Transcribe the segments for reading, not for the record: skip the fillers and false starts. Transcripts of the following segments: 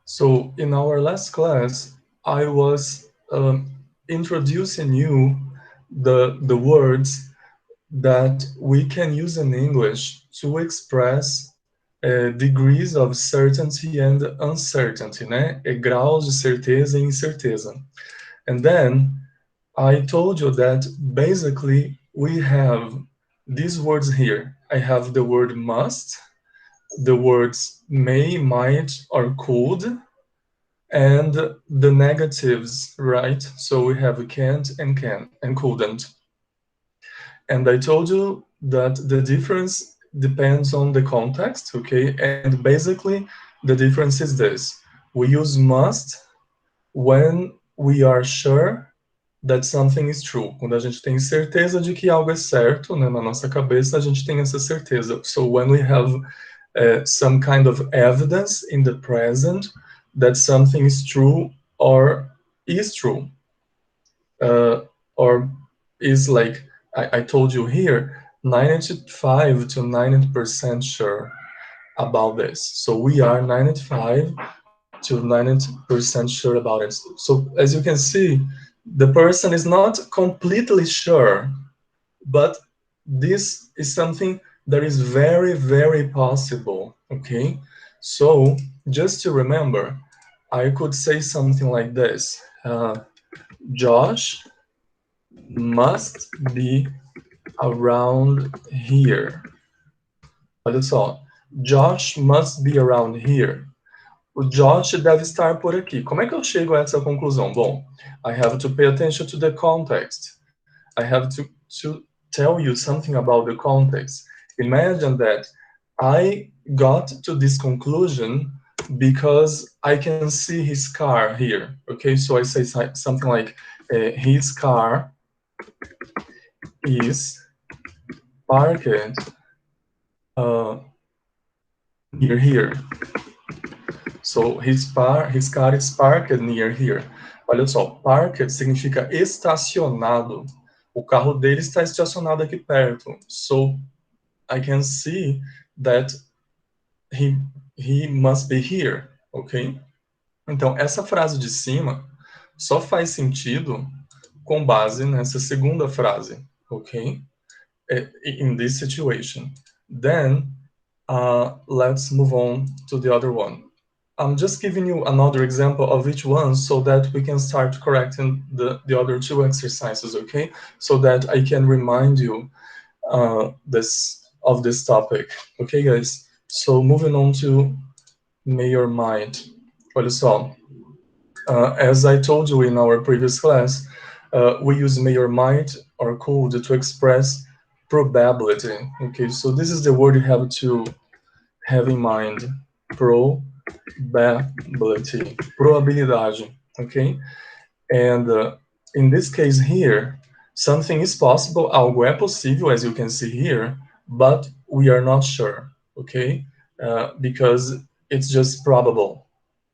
So in our last class, I was introducing you the words that we can use in English to express degrees of certainty and uncertainty, né? Graus de certeza e incerteza. And then I told you that basically we have these words here. I have the word must, the words may, might, or could, and the negatives, right? So we have can't and can and couldn't. And I told you that the difference depends on the context, okay? And basically, the difference is this. We use must when we are sure that something is true. Quando a gente tem certeza de que algo é certo, né, na nossa cabeça, a gente tem essa certeza. So when we have some kind of evidence in the present that something is true or is true, or is like I told you here, 95 to 90% sure about this. So we are 95 to 90% sure about it. So as you can see, the person is not completely sure, but this is something that is very, very possible, okay? So just to remember, I could say something like this. Josh must be around here. Olha só. Josh must be around here. O Josh deve estar por aqui. Como é que eu chego a essa conclusão? Bom, I have to pay attention to the context. I have to tell you something about the context. Imagine that I got to this conclusion because I can see his car here. Okay, so I say something like, his car is parked near here. So his car is parked near here. Olha só, parked significa estacionado. O carro dele está estacionado aqui perto. So I can see that he must be here, ok? Então, essa frase de cima só faz sentido com base nessa segunda frase, ok? In this situation. Then, let's move on to the other one. I'm just giving you another example of each one so that we can start correcting the other two exercises, okay? So that I can remind you of this topic, okay, guys? So moving on to may or might. Olha só, as I told you in our previous class, we use may or might or could to express probability. Okay, so this is the word you have to have in mind. Probability, probabilidade. Okay, and in this case here, something is possible, algo é possível, as you can see here, but we are not sure. Okay, because it's just probable.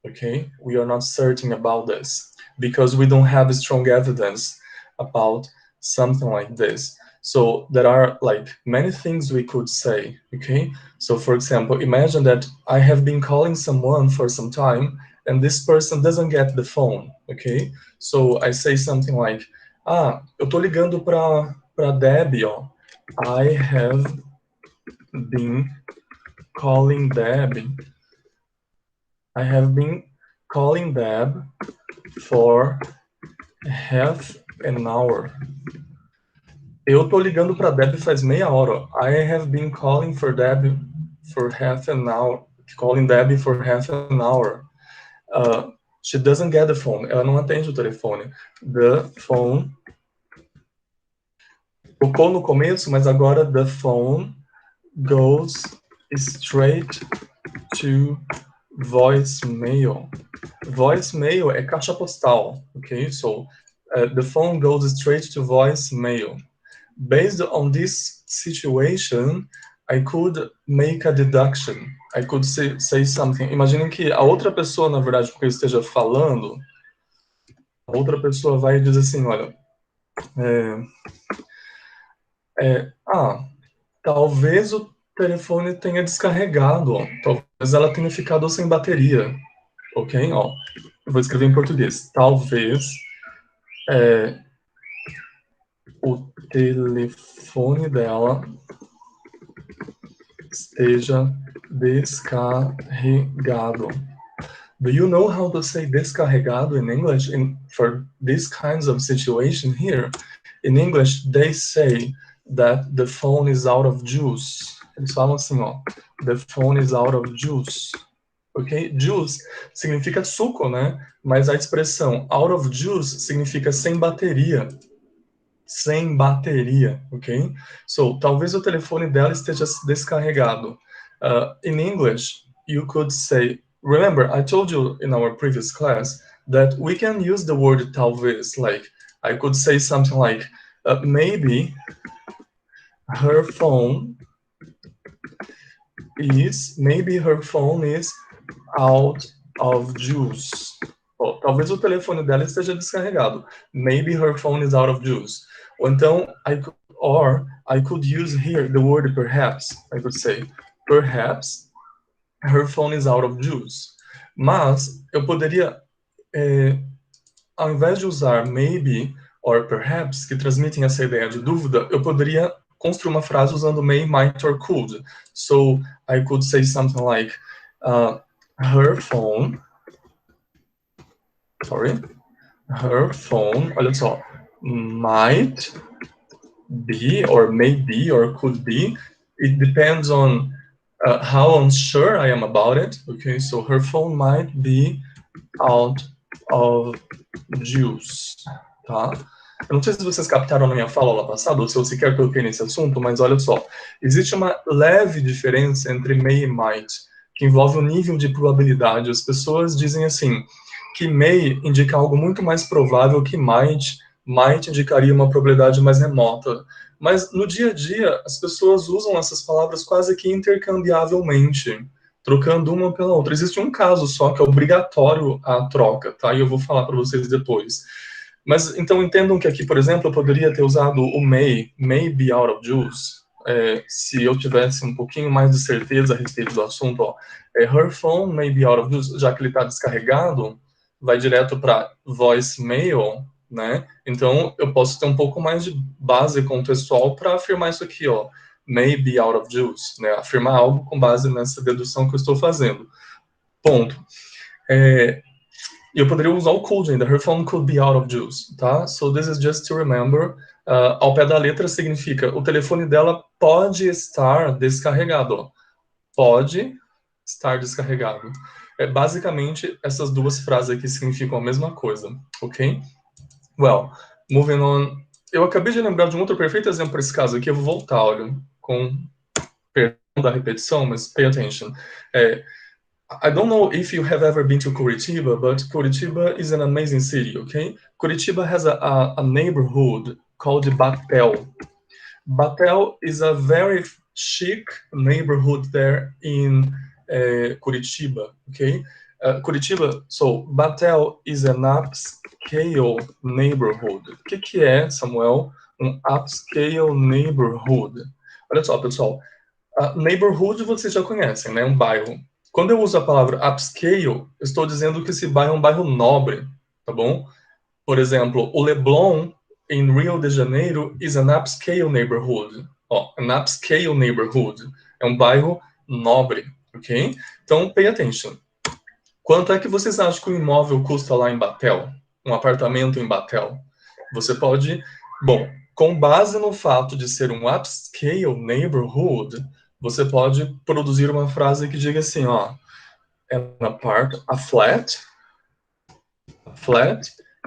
Okay, we are not certain about this because we don't have strong evidence about something like this. So there are like many things we could say. Okay, so for example, imagine that I have been calling someone for some time and this person doesn't get the phone. Okay, so I say something like, eu tô ligando para Debbie, ó. I have been calling Debbie. I have been calling Deb for half an hour. Eu tô ligando para Deb faz meia hora. I have been calling for Deb for half an hour. Calling Deb for half an hour. She doesn't get the phone. Ela não atende o telefone. The phone. Tocou no começo, mas agora the phone goes straight to voicemail. Voicemail é caixa postal, okay? So the phone goes straight to voicemail. Based on this situation, I could make a deduction. I could say something. Imaginem que a outra pessoa, na verdade, que eu esteja falando, a outra pessoa vai dizer assim, olha, talvez telefone tenha descarregado, ó. Talvez ela tenha ficado sem bateria, ok? Ó, eu vou escrever em português. Talvez o telefone dela esteja descarregado. Do you know how to say descarregado in English for these kinds of situation here? In English, they say that the phone is out of juice. Eles falam assim, ó, the phone is out of juice. Ok? Juice significa suco, né? Mas a expressão out of juice significa sem bateria. Sem bateria, ok? So, talvez o telefone dela esteja descarregado. In English, you could say, remember, I told you in our previous class that we can use the word talvez, like, I could say something like, maybe her phone is out of juice. Oh, talvez o telefone dela esteja descarregado. Maybe her phone is out of juice. Ou então, I could use here the word perhaps. I could say, perhaps her phone is out of juice. Mas eu poderia, ao invés de usar maybe or perhaps, que transmitem essa ideia de dúvida, eu poderia construir uma frase usando may, might or could. So I could say something like, her phone, olha só, might be or maybe or could be. It depends on how unsure I am about it. Okay, so her phone might be out of juice, tá? Eu não sei se vocês captaram na minha fala lá passada, ou se eu sequer toquei nesse assunto, mas olha só. Existe uma leve diferença entre may e might, que envolve o nível de probabilidade. As pessoas dizem assim, que may indica algo muito mais provável que might indicaria uma probabilidade mais remota. Mas no dia a dia, as pessoas usam essas palavras quase que intercambiavelmente, trocando uma pela outra. Existe um caso só que é obrigatório a troca, tá? E eu vou falar para vocês depois. Mas então entendam que aqui, por exemplo, eu poderia ter usado o may be out of juice, se eu tivesse um pouquinho mais de certeza a respeito do assunto. Ó, her phone may be out of juice, já que ele está descarregado, vai direto para voicemail, né? Então eu posso ter um pouco mais de base contextual para afirmar isso aqui, ó, may be out of juice, né? Afirmar algo com base nessa dedução que eu estou fazendo. Ponto. Eu poderia usar o could ainda, her phone could be out of juice, tá? So this is just to remember, ao pé da letra significa, o telefone dela pode estar descarregado, ó. Pode estar descarregado. Basicamente, essas duas frases aqui significam a mesma coisa, ok? Well, moving on. Eu acabei de lembrar de um outro perfeito exemplo para esse caso aqui, eu vou voltar, olha, com perdão da repetição, mas pay attention. I don't know if you have ever been to Curitiba, but Curitiba is an amazing city, okay? Curitiba has a neighborhood called Batel. Batel is a very chic neighborhood there in Curitiba, okay? Curitiba, so Batel is an upscale neighborhood. O que é, Samuel, um upscale neighborhood? Olha só, pessoal, neighborhood vocês já conhecem, né? Um bairro. Quando eu uso a palavra upscale, eu estou dizendo que esse bairro é um bairro nobre, tá bom? Por exemplo, o Leblon, em Rio de Janeiro, is an upscale neighborhood. Ó, an upscale neighborhood. É um bairro nobre, ok? Então, pay attention. Quanto é que vocês acham que o imóvel custa lá em Batel? Um apartamento em Batel? Você pode... Bom, com base no fato de ser um upscale neighborhood, você pode produzir uma frase que diga assim, ó, a flat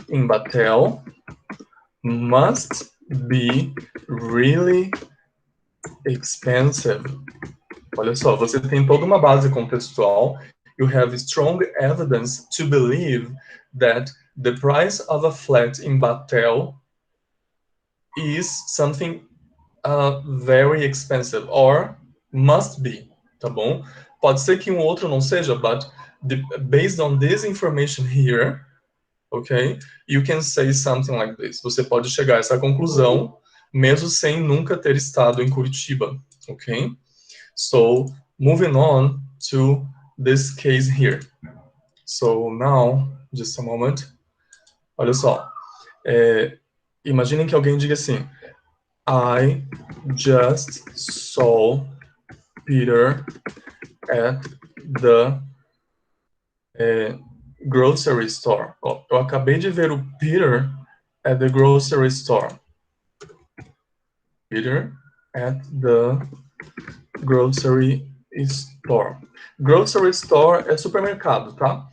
in Batel must be really expensive. Olha só, você tem toda uma base contextual. You have strong evidence to believe that the price of a flat in Batel is something very expensive, or must be, tá bom? Pode ser que um outro não seja, but based on this information here, okay, you can say something like this. Você pode chegar a essa conclusão, mesmo sem nunca ter estado em Curitiba, ok? So moving on to this case here. So now, just a moment. Olha só. Imaginem que alguém diga assim: I just saw Peter at the grocery store. Eu acabei de ver o Peter at the grocery store. Peter at the grocery store. Grocery store é supermercado, tá?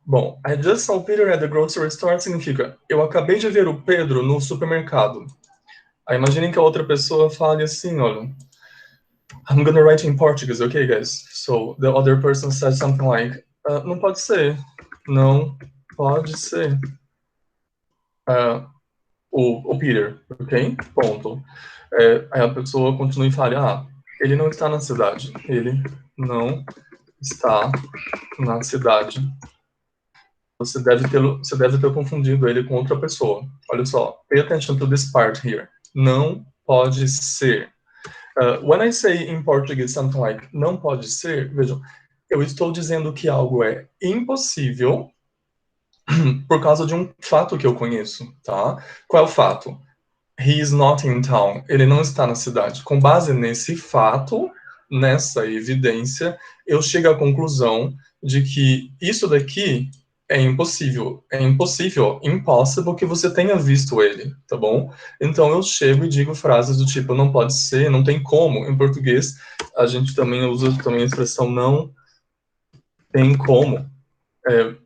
Bom, I just saw Peter at the grocery store significa eu acabei de ver o Pedro no supermercado. Aí imaginem que a outra pessoa fale assim, olha, I'm gonna write in Portuguese, okay, guys? So the other person says something like, não pode ser, não pode ser. O Peter, ok? Ponto. Aí a pessoa continua e fala, ele não está na cidade. Ele não está na cidade. Você deve ter confundido ele com outra pessoa. Olha só, pay attention to this part here. Não pode ser. When I say in Portuguese something like não pode ser, vejam, eu estou dizendo que algo é impossível por causa de um fato que eu conheço, tá? Qual é o fato? He is not in town. Ele não está na cidade. Com base nesse fato, nessa evidência, eu chego à conclusão de que isso daqui é impossível. É impossível, impossible, que você tenha visto ele, tá bom? Então eu chego e digo frases do tipo, não pode ser, não tem como. Em português, a gente também usa também a expressão não tem como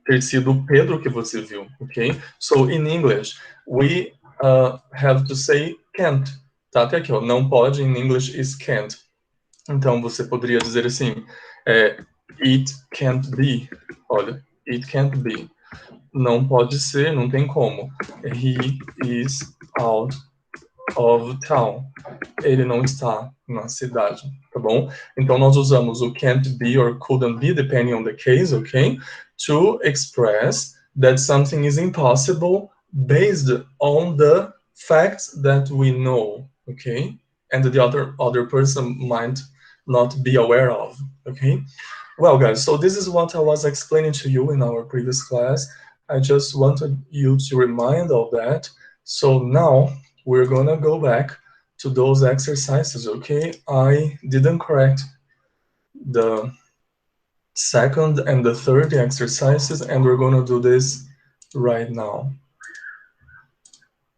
ter sido o Pedro que você viu, ok? So, in English, we have to say can't. Tá até aqui, ó, não pode, in English is can't. Então, você poderia dizer assim, it can't be. Olha, it can't be. Não pode ser, não tem como. He is out of town. Ele não está na cidade, tá bom? Então, nós usamos o can't be or couldn't be, depending on the case, ok? To express that something is impossible based on the facts that we know, okay? And the other person might not be aware of, okay? Well, guys, so this is what I was explaining to you in our previous class. I just wanted you to remind of that. So now we're gonna go back to those exercises, okay? I didn't correct the second and the third exercises, and we're gonna do this right now.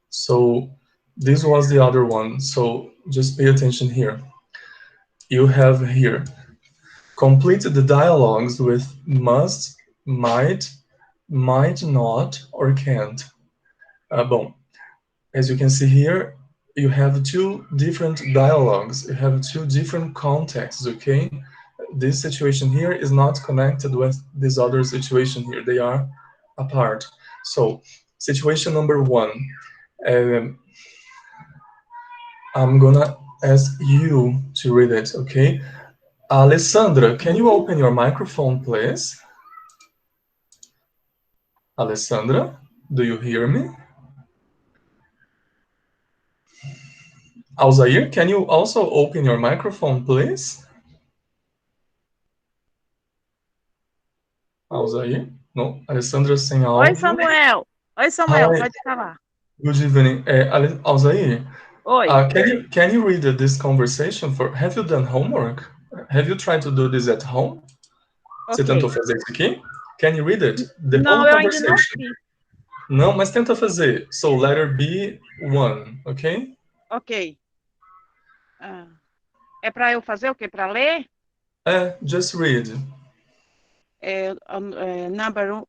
So this was the other one, so just pay attention here. You have here, complete the dialogues with must, might not, or can't. Bom, as you can see here, you have two different dialogues, you have two different contexts, okay? This situation here is not connected with this other situation here, they are apart. So, situation number one, I'm gonna ask you to read it, okay? Alessandra, can you open your microphone, please? Alessandra, do you hear me? Alzair, can you also open your microphone, please? Alzair? No, Alessandra sem áudio. Oi, Samuel. Oi, Samuel, Hi. pode falar. Good evening. Alzair, Oi. can you read this conversation? Have you done homework? Have you tried to do this at home? Você Ok. tentou fazer isso aqui? Can you read it? The Não, whole eu ainda não conversation. fiz. Não, mas tenta fazer. So, letter B, 1, ok? Ok. É para eu fazer o quê? Para ler? Just read. Number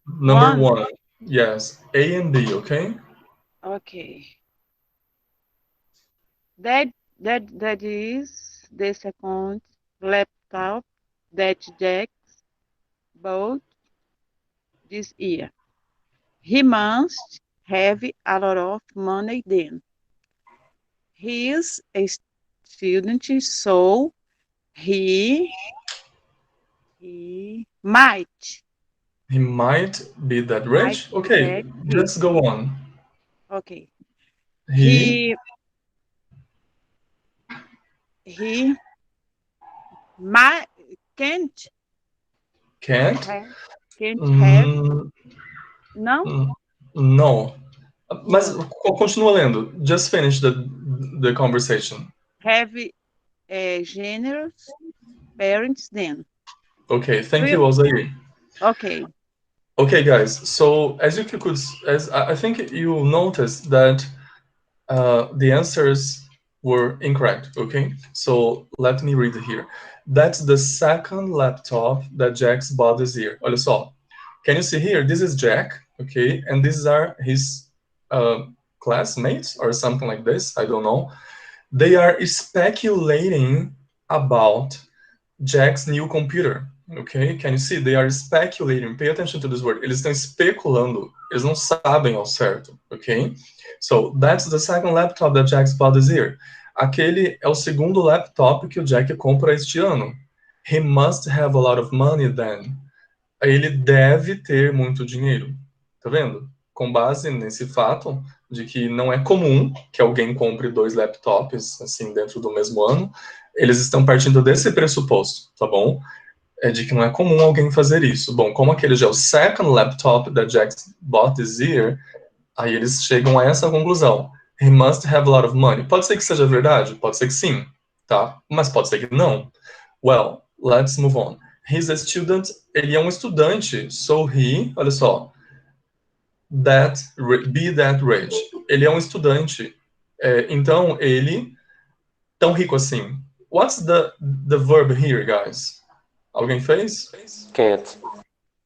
Number 1, yes. A and B, okay? Ok. That is the second laptop that Jack bought this year. He must have a lot of money then. He is a student, so he might. He might be that rich. Okay, just go on. Okay. He he can't Can't? have, Mm, não? no. Mas Não. continua lendo. Just finish the conversation. Have generous parents then. Okay, thank you, Will, Osair. okay. Okay, guys. So as I think you noticed that the answers were incorrect. Okay, so let me read here. That's the second laptop that Jack's bought this year. Olha só. Can you see here? This is Jack. Okay, and these are his classmates or something like this. I don't know. They are speculating about Jack's new computer. Okay, can you see? They are speculating. Pay attention to this word. Eles estão especulando. Eles não sabem ao certo. Okay, so that's the second laptop that Jack's bought this year. Aquele é o segundo laptop que o Jack compra este ano. He must have a lot of money then. Ele deve ter muito dinheiro. Tá vendo? Com base nesse fato de que não é comum que alguém compre 2 laptops assim dentro do mesmo ano, eles estão partindo desse pressuposto, tá bom? É de que não é comum alguém fazer isso. Bom, como aquele já é o second laptop that Jack bought this year, aí eles chegam a essa conclusão. He must have a lot of money. Pode ser que seja verdade, pode ser que sim, tá? Mas pode ser que não. Well, let's move on. He's a student, ele é um estudante, so he, olha só, be that rich. Ele é um estudante, então ele, tão rico assim. What's the verb here, guys? Alguém fez? Can't.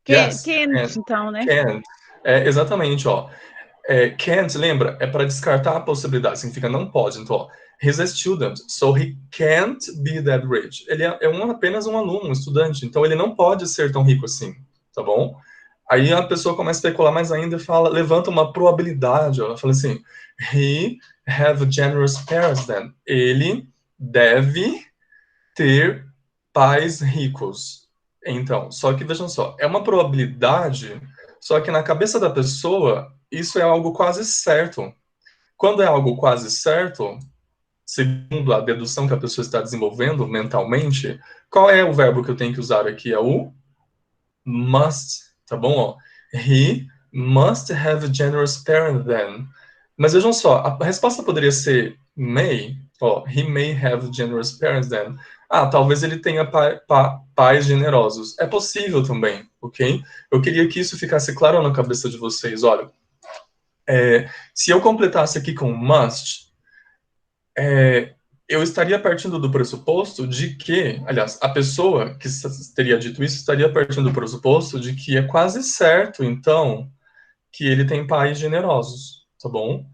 Yes, Can't, então, né? can't. Exatamente, ó. Can't, lembra? É para descartar a possibilidade, significa não pode. Então, ó, he's a student, so he can't be that rich. Ele é apenas um aluno, um estudante, então ele não pode ser tão rico assim, tá bom? Aí a pessoa começa a especular mais ainda e fala, levanta uma probabilidade, ó, ela fala assim, he have generous parents then. Ele deve ter pais ricos. Então, só que vejam só, é uma probabilidade, só que na cabeça da pessoa, isso é algo quase certo. Quando é algo quase certo, segundo a dedução que a pessoa está desenvolvendo mentalmente, qual é o verbo que eu tenho que usar aqui? É o must, tá bom? Ó, he must have a generous parent then. Mas vejam só, a resposta poderia ser may, ó, he may have generous parents then. Ah, talvez ele tenha pais generosos. É possível também, ok? Eu queria que isso ficasse claro na cabeça de vocês. Olha, se eu completasse aqui com must, eu estaria partindo do pressuposto de que, aliás, a pessoa que teria dito isso estaria partindo do pressuposto de que é quase certo, então, que ele tem pais generosos, tá bom?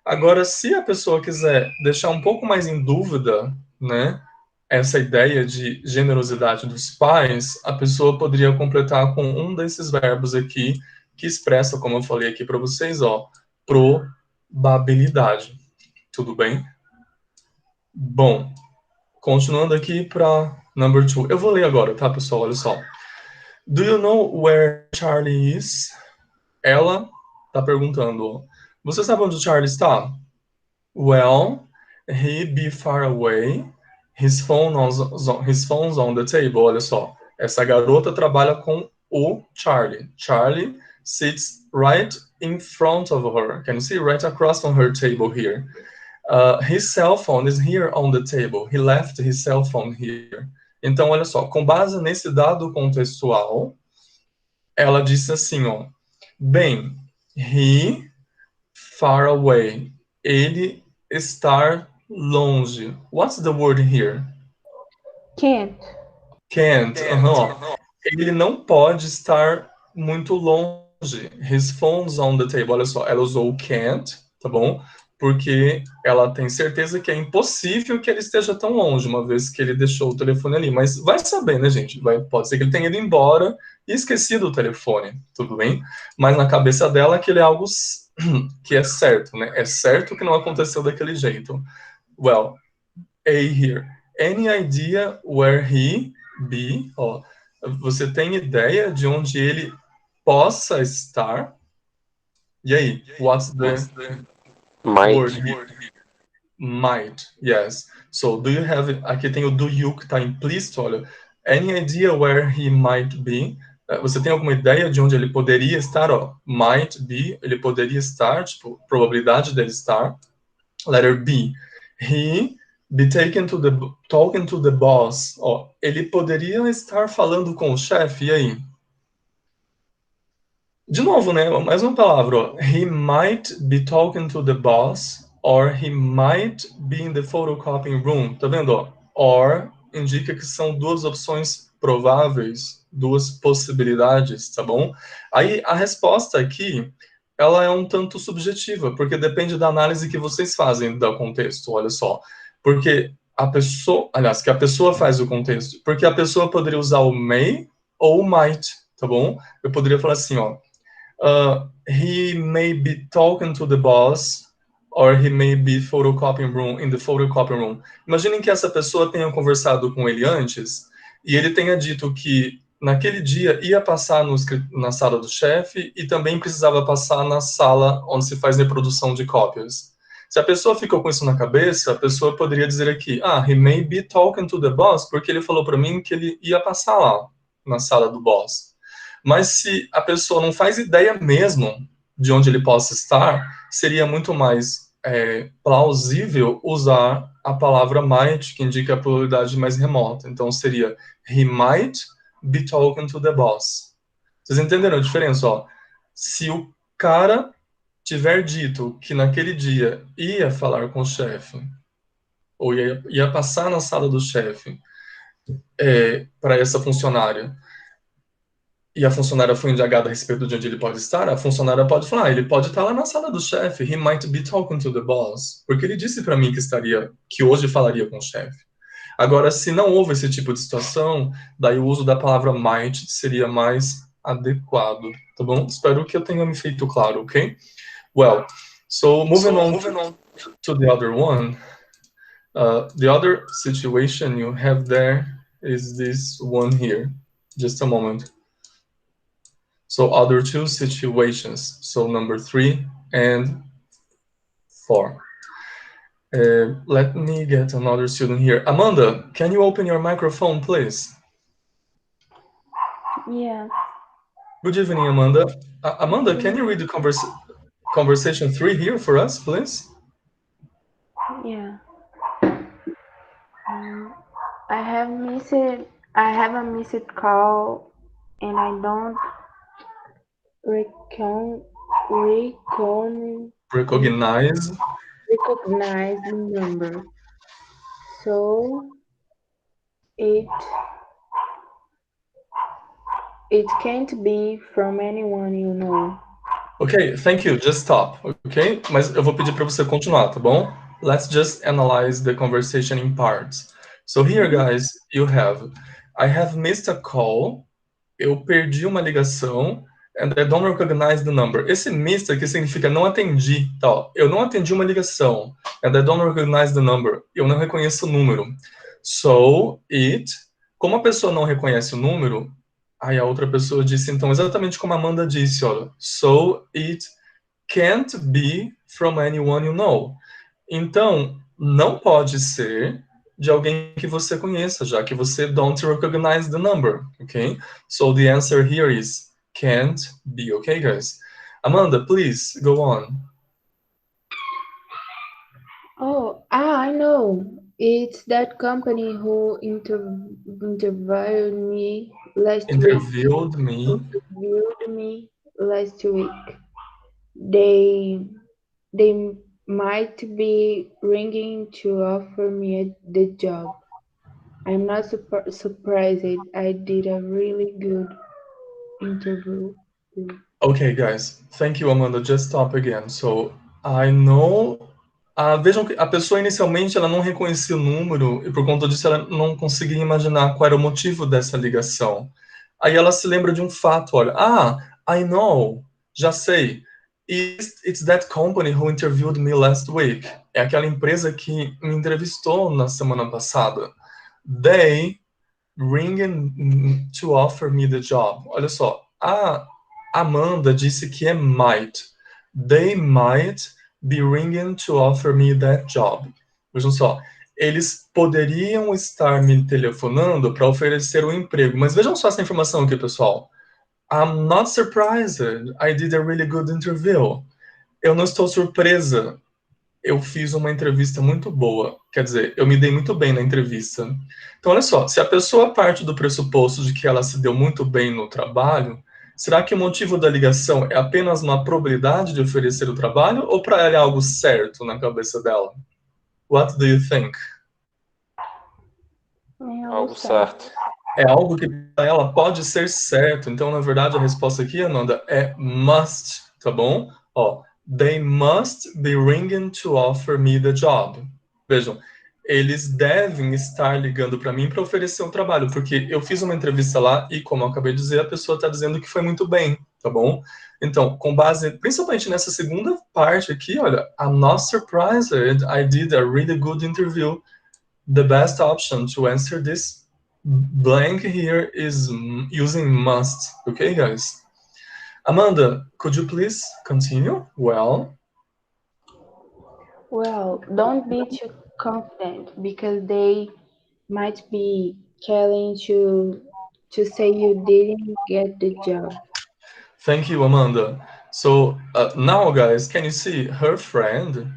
Agora, se a pessoa quiser deixar um pouco mais em dúvida, né, essa ideia de generosidade dos pais, a pessoa poderia completar com um desses verbos aqui, que expressa, como eu falei aqui para vocês, ó, probabilidade. Tudo bem? Bom, continuando aqui para number 2. Eu vou ler agora, tá, pessoal? Olha só. Do you know where Charlie is? Ela tá perguntando. Você sabe onde o Charlie está? Well, he be far away. His phone's on the table. Olha só. Essa garota trabalha com o Charlie. Charlie sits right in front of her. Can you see? Right across from her table here. His cell phone is here on the table. He left his cell phone here. Então, olha só, com base nesse dado contextual, ela disse assim, ó, bem, he far away. Ele estar longe. What's the word here? Can't. Can't. Ele não pode estar muito longe. His phone's on the table. Olha só, ela usou o can't, tá bom? Porque ela tem certeza que é impossível que ele esteja tão longe, uma vez que ele deixou o telefone ali. Mas vai saber, né, gente? Pode ser que ele tenha ido embora e esquecido o telefone, tudo bem? Mas na cabeça dela aquele é algo que é certo, né? É certo que não aconteceu daquele jeito. Well, A here. Any idea where he be? Ó, você tem ideia de onde ele possa estar? E aí, what's the Might. word here? Might, yes. So, do you have it? Aqui tem o do you que está implícito, olha. Any idea where he might be? Você tem alguma ideia de onde ele poderia estar? Ó, might be, ele poderia estar, tipo, probabilidade dele estar. Letter B, he be talking to the boss. Ó, ele poderia estar falando com o chefe, e aí? De novo, né? Mais uma palavra, ó. He might be talking to the boss, or he might be in the photocopying room. Tá vendo, ó? Or indica que são duas opções prováveis, duas possibilidades, tá bom? Aí a resposta aqui, ela é um tanto subjetiva, porque depende da análise que vocês fazem do contexto, olha só. Porque a pessoa, aliás, que a pessoa faz o contexto, porque a pessoa poderia usar o may ou o might, tá bom? Eu poderia falar assim, ó. He may be talking to the boss, or he may be in the photocopying room. Imaginem que essa pessoa tenha conversado com ele antes, e ele tenha dito que naquele dia ia passar na sala do chefe, e também precisava passar na sala onde se faz reprodução de cópias. Se a pessoa ficou com isso na cabeça, a pessoa poderia dizer aqui, he may be talking to the boss, porque ele falou para mim que ele ia passar lá, na sala do boss. Mas se a pessoa não faz ideia mesmo de onde ele possa estar, seria muito mais plausível usar a palavra might, que indica a probabilidade mais remota. Então seria, he might be talking to the boss. Vocês entenderam a diferença? Ó? Se o cara tiver dito que naquele dia ia falar com o chefe, ou ia passar na sala do chefe para essa funcionária, e a funcionária foi indagada a respeito de onde ele pode estar, a funcionária pode falar, ele pode estar lá na sala do chefe, he might be talking to the boss, porque ele disse para mim que hoje falaria com o chefe. Agora, se não houve esse tipo de situação, daí o uso da palavra might seria mais adequado, tá bom? Espero que eu tenha me feito claro, ok? Well, so moving on to the other one, the other situation you have there is this one here. Just a moment. So other two situations, so number 3 and 4. Let me get another student here. Amanda, can you open your microphone, please? Yeah. Good evening, Amanda. Amanda, can you read the conversation 3 here for us, please? Yeah. I have a missed call, and I don't recognize the number, so it can't be from anyone you know. Okay, thank you. Just stop, okay? Mas eu vou pedir para você continuar, tá bom? Let's just analyze the conversation in parts. So here, guys, I have missed a call. Eu perdi uma ligação. And I don't recognize the number. Esse missed aqui significa não atendi, tá? Eu não atendi uma ligação. And I don't recognize the number. Eu não reconheço o número. So, como a pessoa não reconhece o número, aí a outra pessoa disse, então, exatamente como a Amanda disse, olha. So, it can't be from anyone you know. Então, não pode ser de alguém que você conheça, já que você don't recognize the number, okay? So, the answer here is can't be, okay, guys? Amanda, please, go on. Oh, I know. It's that company who interviewed me last week. They might be ringing to offer me the job. I'm not surprised. I did a really good interview. Okay, guys. Thank you, Amanda. Just stop again. So, I know... vejam que a pessoa inicialmente ela não reconhecia o número e por conta disso ela não conseguia imaginar qual era o motivo dessa ligação. Aí ela se lembra de um fato, olha. I know. Já sei. It's that company who interviewed me last week. É aquela empresa que me entrevistou na semana passada. They ringing to offer me the job. Olha só, a Amanda disse que é might. They might be ringing to offer me that job. Vejam só, eles poderiam estar me telefonando para oferecer um emprego. Mas vejam só essa informação aqui, pessoal. I'm not surprised. I did a really good interview. Eu não estou surpresa. Eu fiz uma entrevista muito boa. Quer dizer, eu me dei muito bem na entrevista. Então, olha só, se a pessoa parte do pressuposto de que ela se deu muito bem no trabalho, será que o motivo da ligação é apenas uma probabilidade de oferecer o trabalho ou para ela é algo certo na cabeça dela? What do you think? Algo certo. É algo que para ela pode ser certo. Então, na verdade, a resposta aqui, Ananda, é must, tá bom? Ó, they must be ringing to offer me the job. Vejam, eles devem estar ligando para mim para oferecer um trabalho, porque eu fiz uma entrevista lá e, como eu acabei de dizer, a pessoa está dizendo que foi muito bem, tá bom? Então, com base, principalmente nessa segunda parte aqui, olha, I'm not surprised, I did a really good interview. The best option to answer this blank here is using must. Okay, guys? Amanda, could you please continue? Well, don't be too confident because they might be calling to say you didn't get the job. Thank you, Amanda. So now, guys, can you see her friend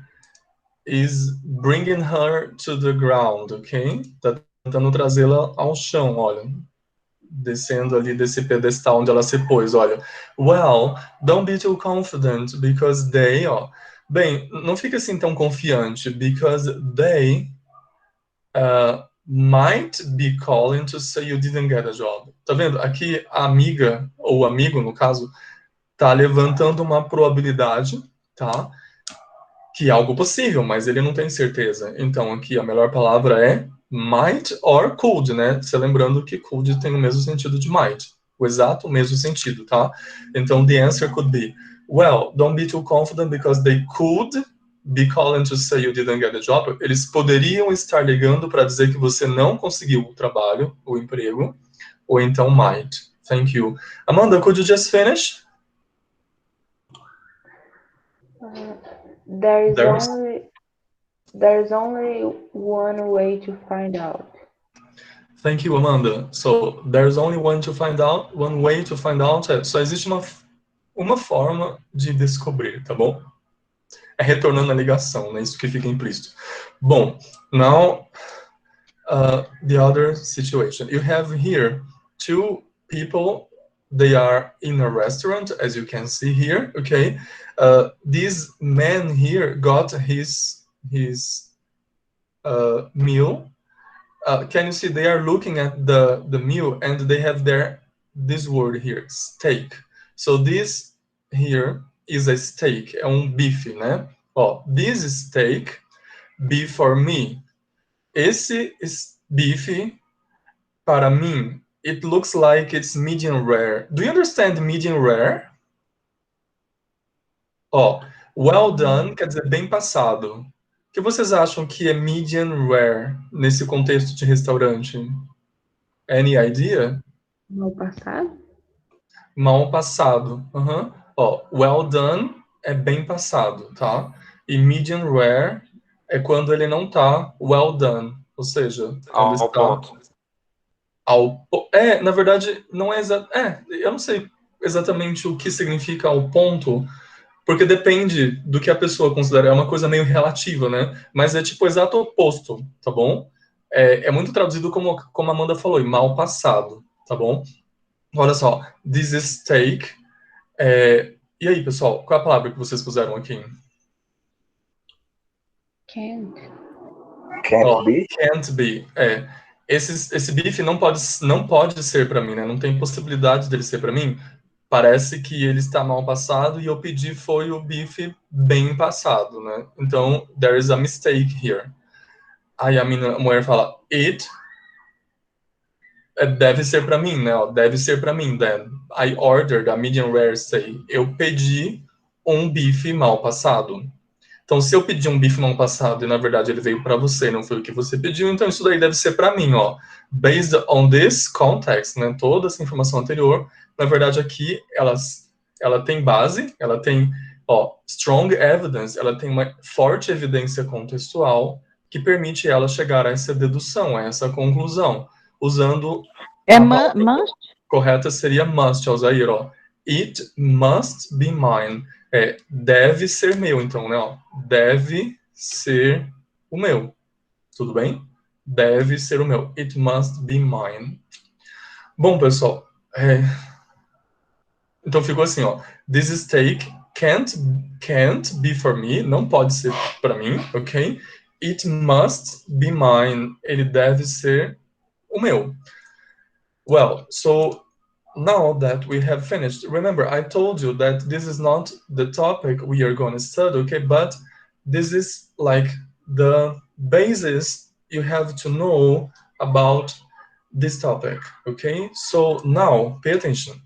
is bringing her to the ground, okay? Tá tentando trazê-la ao chão, olha. Descendo ali desse pedestal onde ela se pôs, olha. Well, don't be too confident because they, ó. Bem, não fica assim tão confiante because they might be calling to say you didn't get a job. Tá vendo? Aqui a amiga, ou amigo, no caso, tá levantando uma probabilidade, tá? Que é algo possível, mas ele não tem certeza. Então, aqui a melhor palavra é might or could, né? Se lembrando que could tem o mesmo sentido de might. O exato mesmo sentido, tá? Então, the answer could be, well, don't be too confident because they could be calling to say you didn't get a job. Eles poderiam estar ligando para dizer que você não conseguiu o trabalho, o emprego, ou então might. Thank you. Amanda, could you just finish? There's only one way to find out. Thank you, Amanda. So, there's only one way to find out. Só existe uma forma de descobrir, tá bom? É retornando a ligação, né? Isso que fica implícito. Bom, now, the other situation. You have here two people. They are in a restaurant, as you can see here, okay? This man here got his meal. Can you see they are looking at the meal and they have this word here, steak. So this here is a steak, é bife, né? Ó, this steak, beef for me. Esse bife, para mim, it looks like it's medium rare. Do you understand medium rare? Ó, well done quer dizer bem passado. O que vocês acham que é medium rare nesse contexto de restaurante? Any idea? Mal passado? Mal passado. Uhum. Ó, well done é bem passado, tá? E medium rare é quando ele não tá well done. Ou seja, quando está ponto. Na verdade, não é exato. Eu não sei exatamente o que significa ao ponto, porque depende do que a pessoa considera. É uma coisa meio relativa, né? Mas é tipo o exato oposto, tá bom? É muito traduzido como a Amanda falou, mal passado, tá bom? Olha só, this is steak. E aí, pessoal, qual é a palavra que vocês puseram aqui? Can't. Can't be? Can't be. Esse bife não pode ser para mim, né? Não tem possibilidade dele ser para mim. Parece que ele está mal passado e eu pedi foi o bife bem passado, né? Então, there is a mistake here. Aí a mulher fala, it deve ser para mim, né? Deve ser para mim, then. I ordered a medium rare steak. Eu pedi um bife mal passado. Então, se eu pedi um bife mal passado e, na verdade, ele veio para você, não foi o que você pediu, então isso daí deve ser para mim, ó. Based on this context, né? Toda essa informação anterior, na verdade, aqui, ela tem base, ela tem, strong evidence, ela tem uma forte evidência contextual que permite ela chegar a essa dedução, a essa conclusão, usando must? Correta seria must, Alzair, ó. It must be mine. Deve ser meu, então, né, ó. Deve ser o meu. Tudo bem? Deve ser o meu. It must be mine. Bom, pessoal, então ficou assim, ó. This steak can't be for me. Não pode ser para mim, ok? It must be mine. Ele deve ser o meu. Well, so now that we have finished, remember I told you that this is not the topic we are going to study, okay? But this is like the basis you have to know about this topic, okay? So now, pay attention.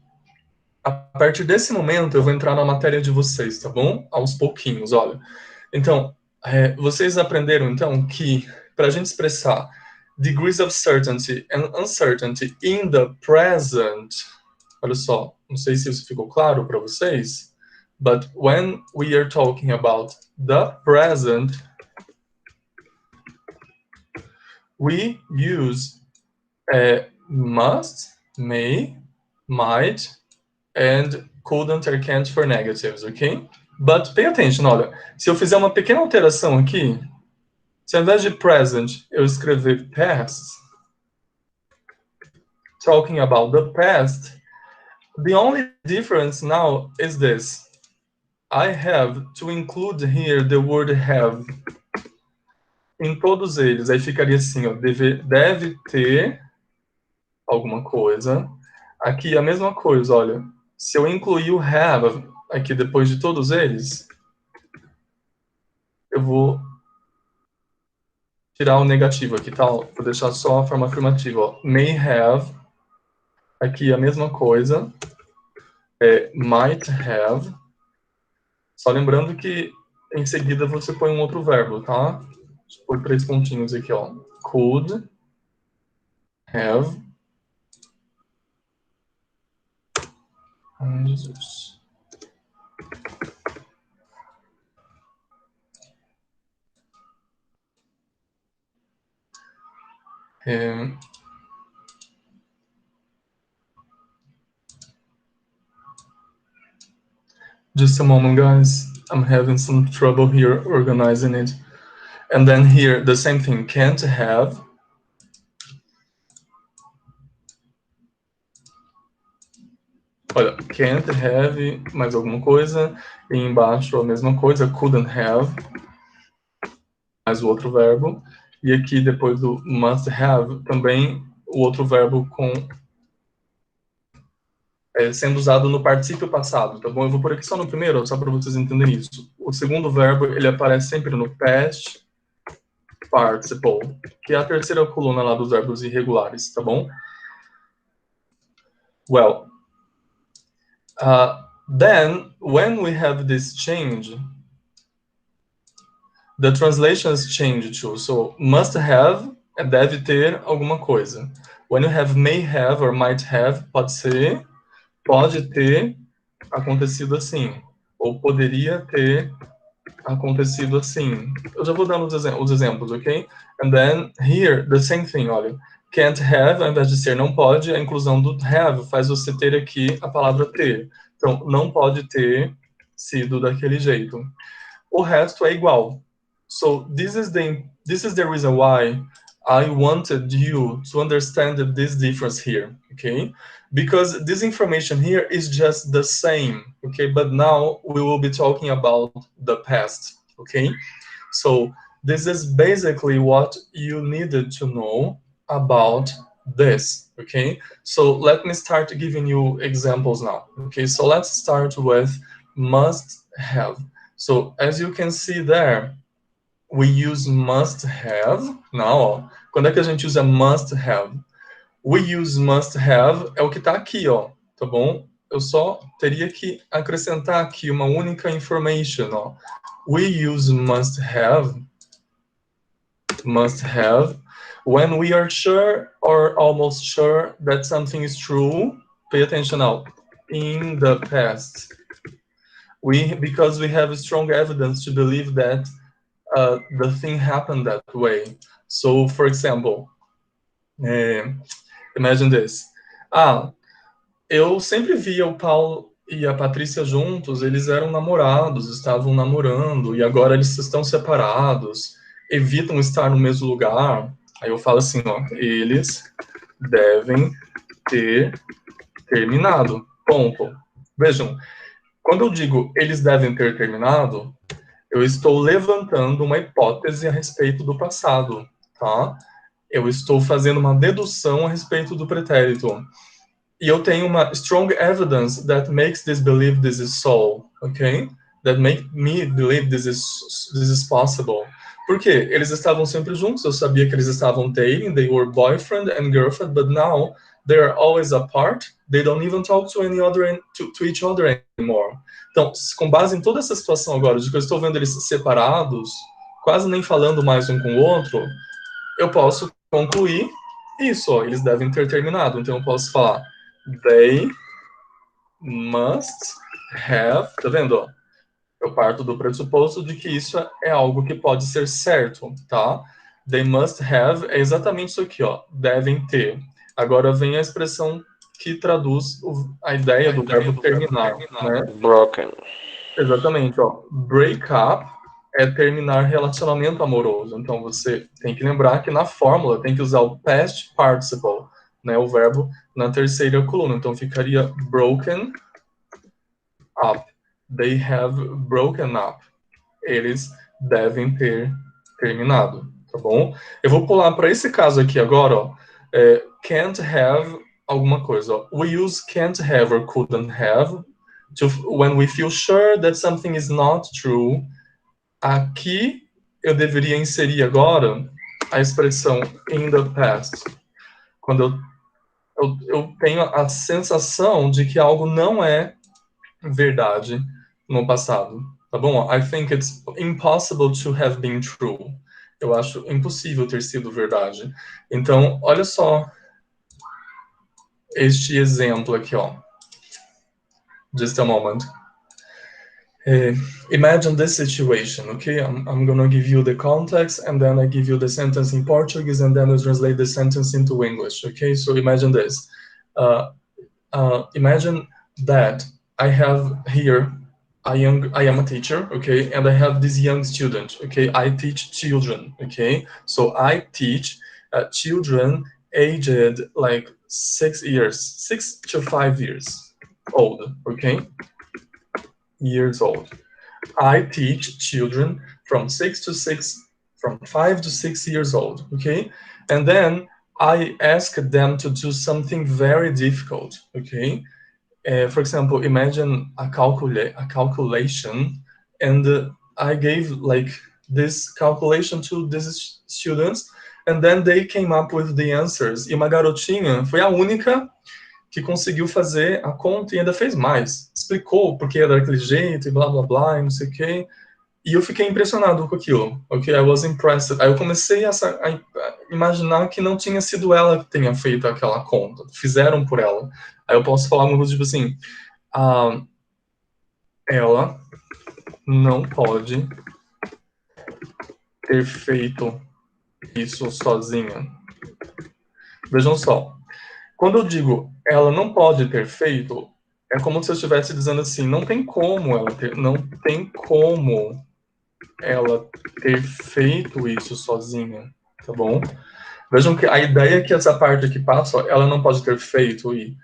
A partir desse momento, eu vou entrar na matéria de vocês, tá bom? Aos pouquinhos, olha. Então, vocês aprenderam, então, que para a gente expressar degrees of certainty and uncertainty in the present, olha só, não sei se isso ficou claro para vocês, but when we are talking about the present, we use must, may, might, and couldn't or can't for negatives, ok? But pay attention, olha, se eu fizer uma pequena alteração aqui, se ao invés de present eu escrever past, talking about the past, the only difference now is this. I have to include here the word have em todos eles. Aí ficaria assim, ó, deve ter alguma coisa. Aqui a mesma coisa, olha. Se eu incluir o have aqui depois de todos eles, eu vou tirar o negativo aqui, tá? Vou deixar só a forma afirmativa, ó. May have, aqui a mesma coisa. Might have. Só lembrando que em seguida você põe um outro verbo, tá? Deixa eu pôr 3 pontinhos aqui, ó. Could have. Ai, Jesus. Just a moment, guys. I'm having some trouble here organizing it. And then here, the same thing, can't have. Olha, can't have, mais alguma coisa. E embaixo a mesma coisa, couldn't have. Mais o outro verbo. E aqui, depois do must have, também o outro verbo com sendo usado no particípio passado, tá bom? Eu vou por aqui só no primeiro, só para vocês entenderem isso. O segundo verbo, ele aparece sempre no past participle, que é a terceira coluna lá dos verbos irregulares, tá bom? Well, then, when we have this change, the translations change too. So, must have, deve ter alguma coisa. When you have may have or might have, pode ter acontecido assim, ou poderia ter acontecido assim. Eu já vou dando os exemplos, ok? And then, here, the same thing, olha. Can't have, ao invés de ser não pode, a inclusão do have faz você ter aqui a palavra ter. Então, não pode ter sido daquele jeito. O resto é igual. So, this is the reason why I wanted you to understand this difference here, okay? Because this information here is just the same, okay? But now we will be talking about the past, okay? So this is basically what you needed to know about this, okay? So let me start giving you examples now, okay? So let's start with must have. So as you can see there, we use must have. Now, quando é que a gente usa must have? We use must have é o que está aqui, ó, tá bom? Eu só teria que acrescentar aqui uma única information, ó. We use must have when we are sure or almost sure that something is true. Pay attention now. In the past. Because we have strong evidence to believe that the thing happened that way. So, for example, imagine this. Eu sempre via o Paulo e a Patrícia juntos, eles eram namorados, estavam namorando, e agora eles estão separados, evitam estar no mesmo lugar. Aí eu falo assim, ó, eles devem ter terminado, ponto. Vejam, quando eu digo eles devem ter terminado, eu estou levantando uma hipótese a respeito do passado, tá? Eu estou fazendo uma dedução a respeito do pretérito. E eu tenho uma strong evidence that makes this believe this is so, okay? That make me believe this is possible. Por quê? Eles estavam sempre juntos, eu sabia que eles estavam dating, they were boyfriend and girlfriend, but now they are always apart, they don't even talk to each other anymore. Então, com base em toda essa situação agora, de que eu estou vendo eles separados, quase nem falando mais um com o outro, eu posso concluir isso, ó, eles devem ter terminado. Então eu posso falar they must have, tá vendo? Eu parto do pressuposto de que isso é algo que pode ser certo, tá? They must have é exatamente isso aqui, ó. Devem ter. Agora vem a expressão que traduz a ideia do verbo terminar, né? Broken. Exatamente, ó. Break up é terminar relacionamento amoroso. Então você tem que lembrar que na fórmula tem que usar o past participle, né? O verbo na terceira coluna. Então ficaria broken up. They have broken up. Eles devem ter terminado, tá bom? Eu vou pular para esse caso aqui agora, ó. Can't have alguma coisa, ó. We use can't have or couldn't have when we feel sure that something is not true. Aqui eu deveria inserir agora a expressão in the past. Quando eu tenho a sensação de que algo não é verdade no passado, tá bom? I think it's impossible to have been true. Eu acho impossível ter sido verdade. Então, olha só este exemplo aqui, ó. Just a moment. Imagine this situation, okay? I'm gonna give you the context, and then I give you the sentence in Portuguese, and then I translate the sentence into English, okay? So imagine this. Imagine that I have here I am a teacher, okay? And I have this young student, okay? I teach children, okay? So I teach children aged like 6 to 5 years old, okay? Years old. I teach children from 5 to 6 years old, okay? And then I ask them to do something very difficult, okay? For example, imagine a calculation, and I gave like this calculation to these students, and then they came up with the answers. E uma garotinha foi a única que conseguiu fazer a conta e ainda fez mais. Explicou porque era daquele jeito e blá blá blá e não sei o quê. E eu fiquei impressionado com aquilo. Okay, I was impressed. Aí eu comecei a imaginar que não tinha sido ela que tenha feito aquela conta. Fizeram por ela. Aí eu posso falar uma coisa tipo assim, ela não pode ter feito isso sozinha. Vejam só. Quando eu digo ela não pode ter feito, é como se eu estivesse dizendo assim, não tem como ela ter feito isso sozinha, tá bom? Vejam que a ideia que essa parte aqui passa, ó, ela não pode ter feito e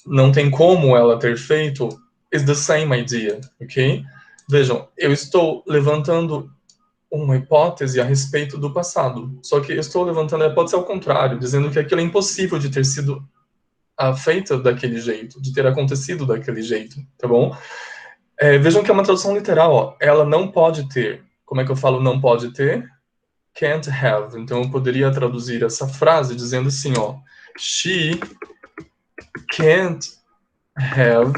não tem como ela ter feito, is the same idea, ok? Vejam, eu estou levantando uma hipótese a respeito do passado, só que eu estou levantando a hipótese ao contrário, dizendo que aquilo é impossível de ter sido feita daquele jeito, de ter acontecido daquele jeito, tá bom? Vejam que é uma tradução literal, ó. Ela não pode ter. Como é que eu falo não pode ter? Can't have. Então eu poderia traduzir essa frase dizendo assim, ó. She can't have.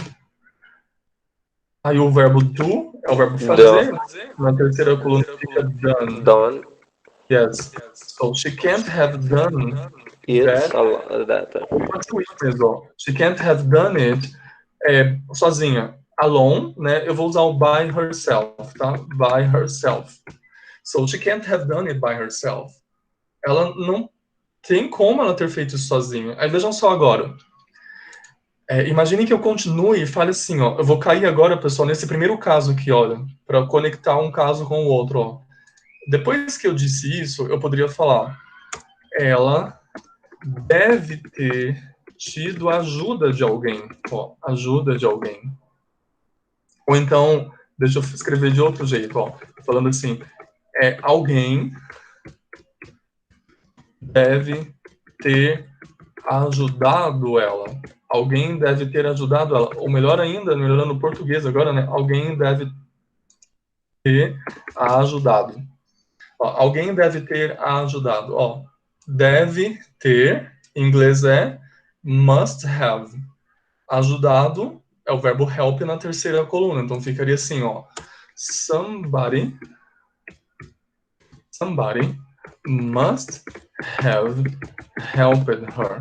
Aí o verbo do é o verbo fazer. Na terceira coluna fica done. Done. Yes. So she can't have done that. She can't have done it sozinha. Alone, né? Eu vou usar o by herself, tá? By herself. So she can't have done it by herself. Ela não tem como ela ter feito isso sozinha. Aí vejam só agora. Imagine que eu continue e fale assim, ó. Eu vou cair agora, pessoal, nesse primeiro caso aqui, olha, para conectar um caso com o outro, ó. Depois que eu disse isso, eu poderia falar: ela deve ter tido ajuda de alguém, ó, ajuda de alguém. Ou então, deixa eu escrever de outro jeito, ó, falando assim: alguém deve ter ajudado ela. Alguém deve ter ajudado ela. Ou melhor ainda, melhorando o português agora, né? Alguém deve ter ajudado. Ó, alguém deve ter ajudado. Ó, deve ter, em inglês must have. Ajudado é o verbo help na terceira coluna. Então ficaria assim, ó. Somebody must have helped her.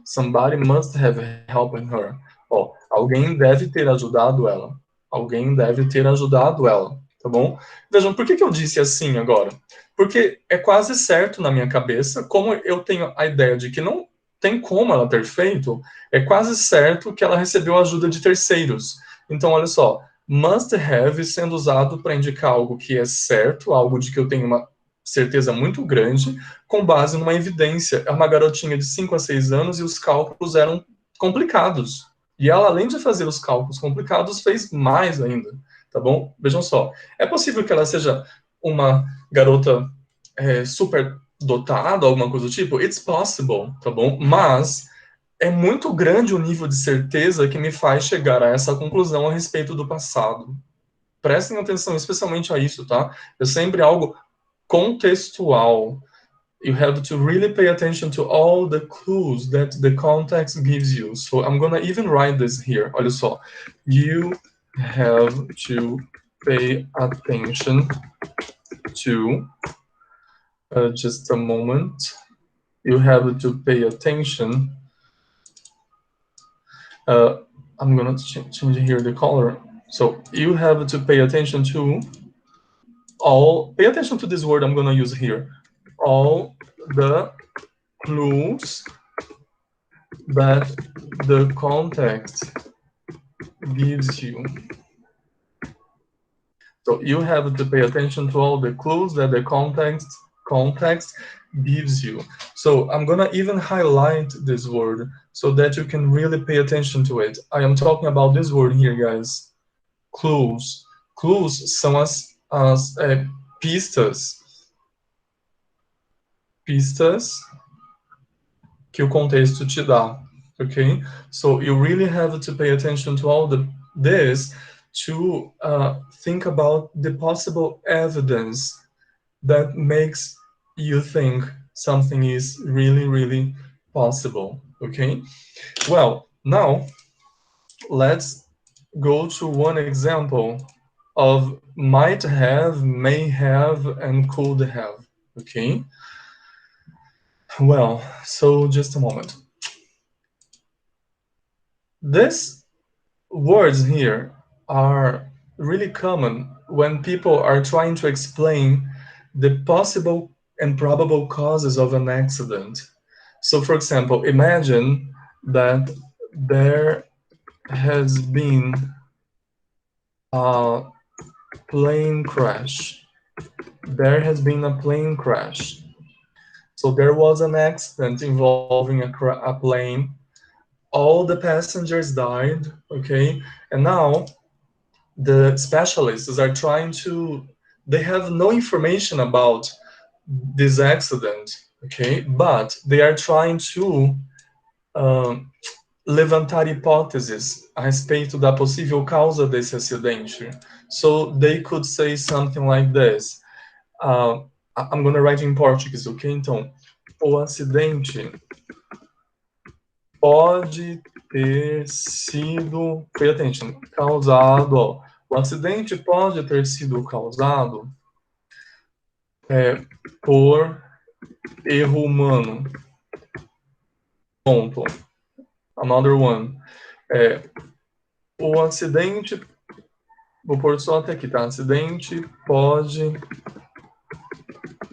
Somebody must have helped her. Ó, alguém deve ter ajudado ela. Alguém deve ter ajudado ela, tá bom? Vejam, por que eu disse assim agora? Porque é quase certo na minha cabeça, como eu tenho a ideia de que não tem como ela ter feito, é quase certo que ela recebeu ajuda de terceiros. Então, olha só, must have sendo usado para indicar algo que é certo, algo de que eu tenho uma certeza muito grande, com base numa evidência. É uma garotinha de 5 a 6 anos e os cálculos eram complicados. E ela, além de fazer os cálculos complicados, fez mais ainda, tá bom? Vejam só, é possível que ela seja uma garota super dotada, alguma coisa do tipo? It's possible, tá bom? Mas é muito grande o nível de certeza que me faz chegar a essa conclusão a respeito do passado. Prestem atenção especialmente a isso, tá? É sempre algo contextual. You have to really pay attention to all the clues that the context gives you. So I'm gonna even write this here. Olha só. You have to pay attention to, just a moment. You have to pay attention. I'm gonna change here the color. So you have to pay attention to all, pay attention to this word I'm gonna use here. All the clues that the context gives you. So you have to pay attention to all the clues that the context gives you. So I'm gonna even highlight this word so that you can really pay attention to it. I am talking about this word here, guys. Clues. Clues são as pistas. Pistas que o contexto te dá, okay? So you really have to pay attention to all this to think about the possible evidence that makes you think something is really, really possible, okay? Well, now let's go to one example of might have, may have, and could have, okay? Well, so just a moment. These words here are really common when people are trying to explain the possible and probable causes of an accident. So, for example, imagine that there has been a plane crash. There has been a plane crash. So there was an accident involving a plane. All the passengers died, okay? And now the specialists are trying to, they have no information about this accident, okay? But they are trying to levantar hipóteses a respeito da possível causa desse acidente. So they could say something like this. I'm going to write in Portuguese, ok? Então, o acidente pode ter sido, pay attention, causado, ó. O acidente pode ter sido causado por erro humano. Ponto. Another one. O acidente, vou pôr só até aqui, tá? Acidente pode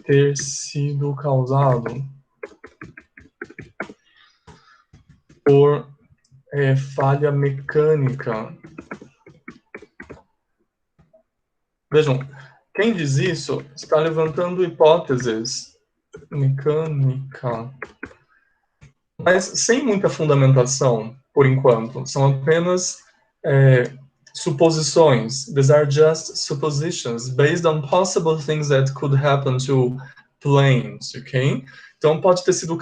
ter sido causado por falha mecânica. Vejam, quem diz isso está levantando hipóteses mecânica, mas sem muita fundamentação, por enquanto. São apenas suposições. These are just suppositions based on possible things that could happen to planes, ok? Então pode ter sido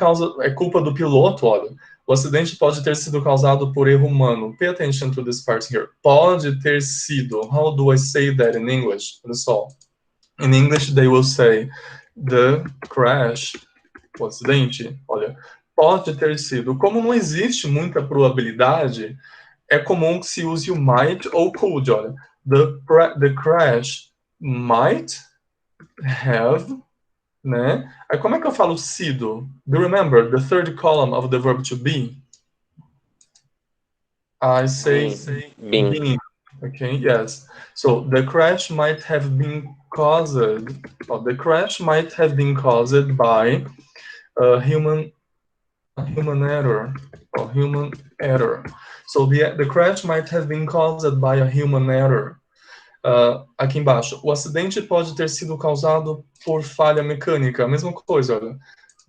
culpa do piloto, olha. O acidente pode ter sido causado por erro humano. Pay attention to this part here. Pode ter sido. How do I say that in English? Olha só. In English, they will say the crash, o acidente, olha, pode ter sido. Como não existe muita probabilidade, é comum que se use o might ou could, olha. The crash might have, né? Aí como é que eu falo sido? Do you remember the third column of the verb to be? I say been. Okay, yes. So the crash might have been caused, the crash might have been caused by a human error, or human error. So the crash might have been caused by a human error. Aqui embaixo, o acidente pode ter sido causado por falha mecânica. A mesma coisa, olha.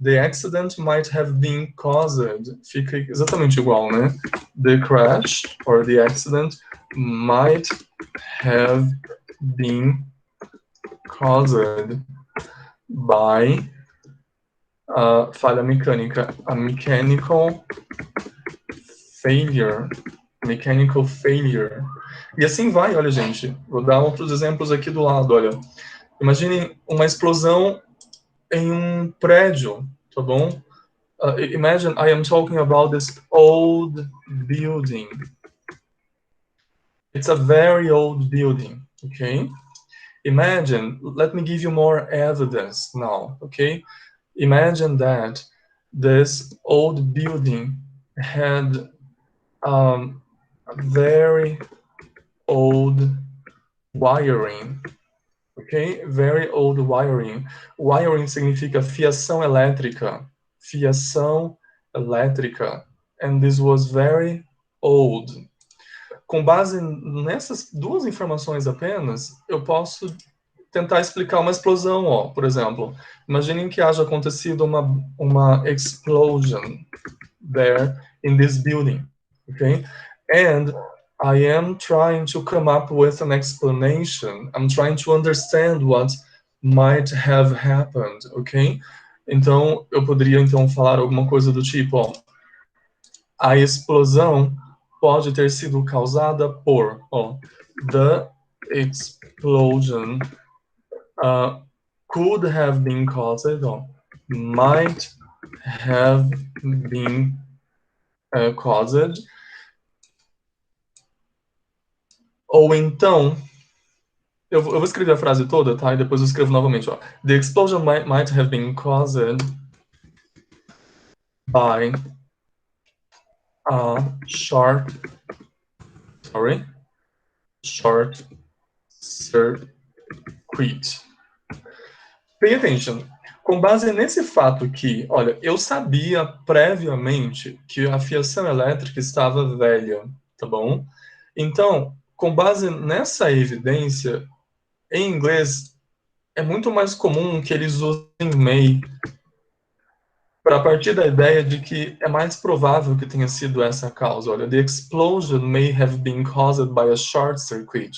The accident might have been caused. Fica exatamente igual, né? The crash, or the accident, might have been caused by falha mecânica. A mechanical failure. Mechanical failure. E assim vai, olha, gente. Vou dar outros exemplos aqui do lado, olha. Imagine uma explosão em um prédio, tá bom? Imagine I am talking about this old building. It's a very old building, okay? Imagine, let me give you more evidence now, okay? Imagine that this old building had very old wiring, ok? Very old wiring. Wiring significa fiação elétrica. Fiação elétrica. And this was very old. Com base nessas duas informações apenas, eu posso tentar explicar uma explosão, ó. Por exemplo, imaginem que haja acontecido uma explosion there in this building, okay? And I am trying to come up with an explanation. I'm trying to understand what might have happened, ok? Então, eu poderia então falar alguma coisa do tipo, ó, a explosão pode ter sido causada por, ó, the explosion could have been caused, ó, might have been caused. Ou então, eu vou escrever a frase toda, tá? E depois eu escrevo novamente, ó. The explosion might have been caused by a short circuit. Pay attention. Com base nesse fato que, olha, eu sabia previamente que a fiação elétrica estava velha, tá bom? Então, com base nessa evidência, em inglês, é muito mais comum que eles usem may para partir da ideia de que é mais provável que tenha sido essa a causa. Olha, the explosion may have been caused by a short circuit.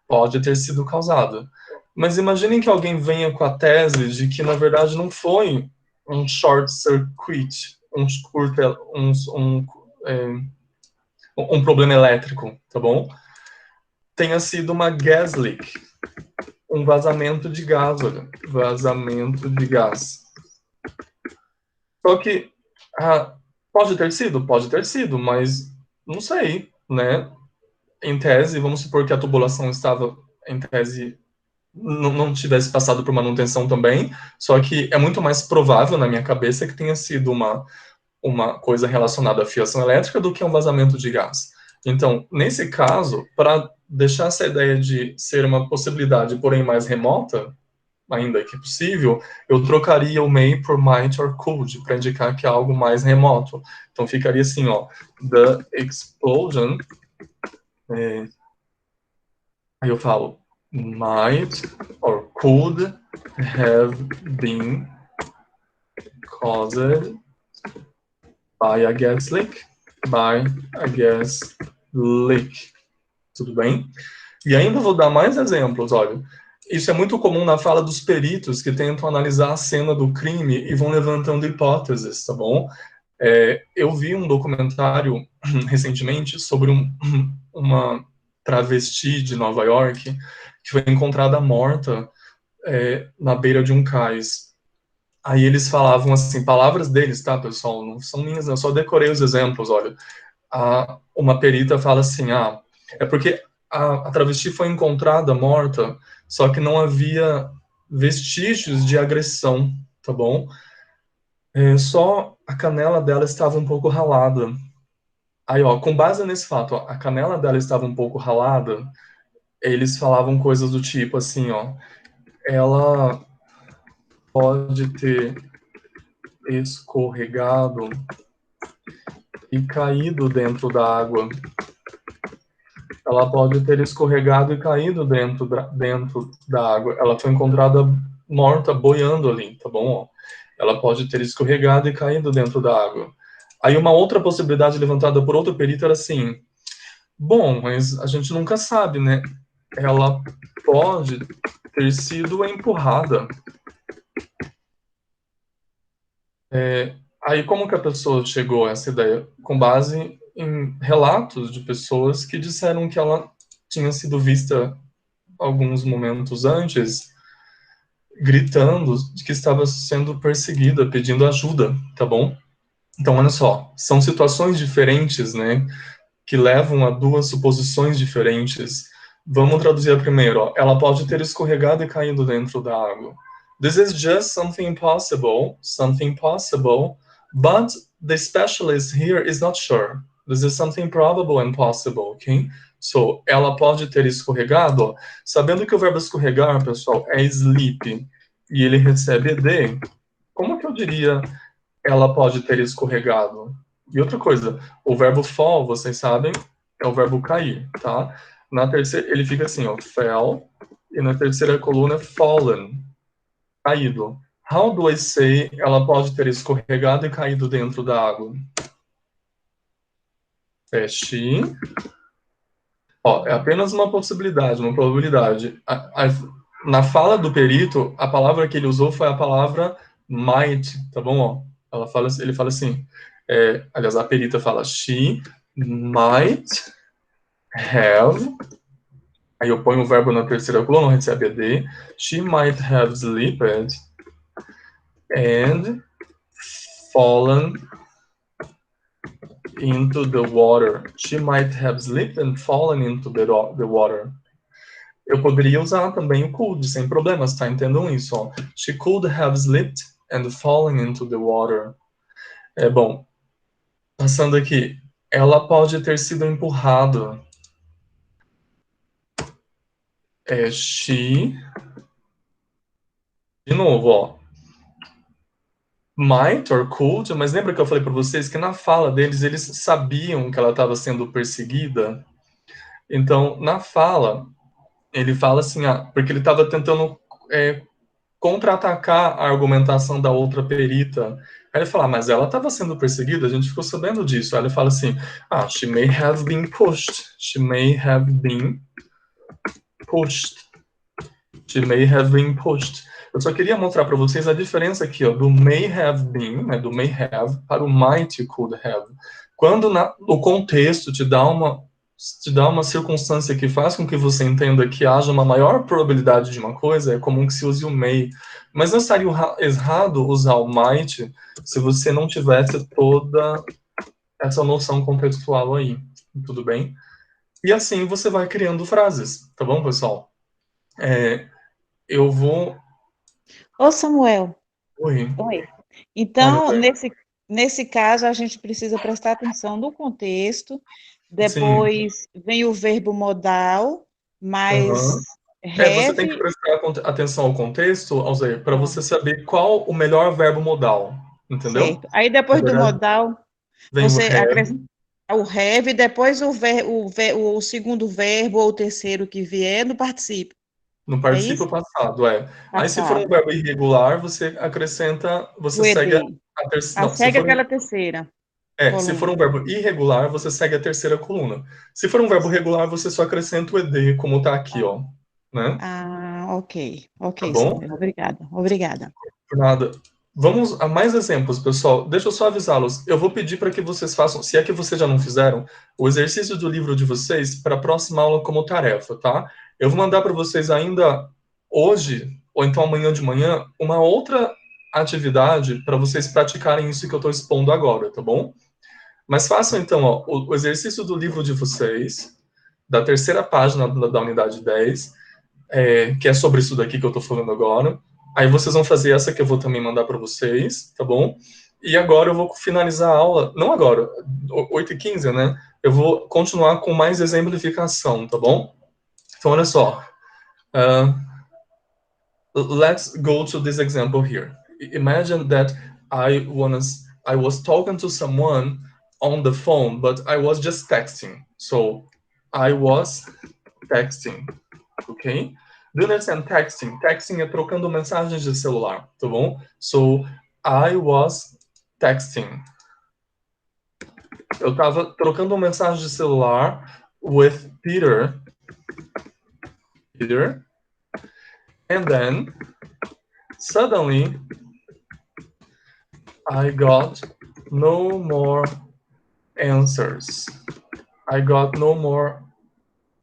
Pode ter sido causada. Mas imaginem que alguém venha com a tese de que, na verdade, não foi um short circuit, um problema elétrico, tá bom? Tenha sido uma gas leak, um vazamento de gás, olha, vazamento de gás. Só que pode ter sido, mas não sei, né? Em tese, vamos supor que a tubulação estava, em tese, não tivesse passado por manutenção também, só que é muito mais provável na minha cabeça que tenha sido uma coisa relacionada à fiação elétrica do que um vazamento de gás. Então, nesse caso, para deixar essa ideia de ser uma possibilidade, porém mais remota, ainda que possível, eu trocaria o may por might or could, para indicar que é algo mais remoto. Então ficaria assim, ó, the explosion, aí eu falo, might or could have been caused by a gas leak. Tudo bem? E ainda vou dar mais exemplos, olha. Isso é muito comum na fala dos peritos que tentam analisar a cena do crime e vão levantando hipóteses, tá bom? Eu vi um documentário recentemente sobre uma travesti de Nova York que foi encontrada morta na beira de um cais. Aí eles falavam assim, palavras deles, tá, pessoal? Não são minhas, eu só decorei os exemplos, olha. Uma perita fala assim, é porque a travesti foi encontrada morta, só que não havia vestígios de agressão, tá bom? Só a canela dela estava um pouco ralada. Aí, ó, com base nesse fato, ó, a canela dela estava um pouco ralada, eles falavam coisas do tipo assim, ó, ela pode ter escorregado e caído dentro da água. Ela pode ter escorregado e caído dentro da água. Ela foi encontrada morta, boiando ali, tá bom? Ó. Ela pode ter escorregado e caído dentro da água. Aí uma outra possibilidade levantada por outro perito era assim, bom, mas a gente nunca sabe, né? Ela pode ter sido empurrada. Aí como que a pessoa chegou a essa ideia? Com base em relatos de pessoas que disseram que ela tinha sido vista alguns momentos antes gritando de que estava sendo perseguida, pedindo ajuda, tá bom? Então, olha só, são situações diferentes, né, que levam a duas suposições diferentes. Vamos traduzir a primeira, ó. Ela pode ter escorregado e caído dentro da água. This is just something possible, but the specialist here is not sure. This is something probable and possible, okay? So, ela pode ter escorregado, ó. Sabendo que o verbo escorregar, pessoal, é sleep, e ele recebe ed, como que eu diria ela pode ter escorregado? E outra coisa, o verbo fall, vocês sabem, é o verbo cair, tá? Na terceira, ele fica assim, ó, fell, e na terceira coluna, fallen, caído. How do I say ela pode ter escorregado e caído dentro da água? She. Ó, é apenas uma possibilidade, uma probabilidade. Na fala do perito, a palavra que ele usou foi a palavra might, tá bom? Ó, ele fala assim, aliás, a perita fala, she might have, aí eu ponho o verbo na terceira coluna, recebe ed, she might have slipped and fallen into the water. She might have slipped and fallen into the water. Eu poderia usar também o could, sem problemas, tá? Entendam isso, ó. She could have slipped and fallen into the water. Bom, passando aqui. Ela pode ter sido empurrada. She. De novo, ó. Might or could, mas lembra que eu falei para vocês que na fala deles, eles sabiam que ela estava sendo perseguida? Então, na fala, ele fala assim, porque ele estava tentando contra-atacar a argumentação da outra perita. Aí ele fala, mas ela estava sendo perseguida, a gente ficou sabendo disso. Aí ele fala assim, she may have been pushed. She may have been pushed. She may have been pushed. Eu só queria mostrar para vocês a diferença aqui, ó, do may have been, né, do may have, para o might could have. Quando o contexto te dá uma circunstância que faz com que você entenda que haja uma maior probabilidade de uma coisa, é comum que se use o may. Mas não estaria errado usar o might se você não tivesse toda essa noção contextual aí, tudo bem? E assim você vai criando frases, tá bom, pessoal? Eu vou... Ô, Samuel. Oi. Então, nesse caso, a gente precisa prestar atenção no contexto, depois vem o verbo modal, mais Você tem que prestar atenção ao contexto, Alzair, para você saber qual o melhor verbo modal, entendeu? Certo. Aí depois do modal, vem você o have. acrescenta o have, depois o segundo verbo ou o terceiro que vier no particípio. No particípio passado, Aí se for um verbo irregular, você acrescenta, você segue a terceira. Segue aquela terceira. Se for um verbo irregular, você segue a terceira coluna. Se for um verbo regular, você só acrescenta o ed, como está aqui, ó. Né? Ok, tá bom? Obrigada. Por nada. Vamos a mais exemplos, pessoal. Deixa eu só avisá-los. Eu vou pedir para que vocês façam, se é que vocês já não fizeram, o exercício do livro de vocês para a próxima aula como tarefa, tá? Eu vou mandar para vocês ainda hoje, ou então amanhã de manhã, uma outra atividade para vocês praticarem isso que eu estou expondo agora, tá bom? Mas façam então o exercício do livro de vocês, da terceira página da unidade 10, que é sobre isso daqui que eu estou falando agora. Aí vocês vão fazer essa que eu vou também mandar para vocês, tá bom? E agora eu vou finalizar a aula, não agora, 8h15, né? Eu vou continuar com mais exemplificação, tá bom? Então, olha só. Let's go to this example here. Imagine that I was talking to someone on the phone, but I was just texting. So, I was texting, okay? Do you understand texting? Texting é trocando mensagens de celular, tá bom? So, I was texting. Eu estava trocando mensagem de celular with Peter. And then, suddenly, I got no more answers. I got no more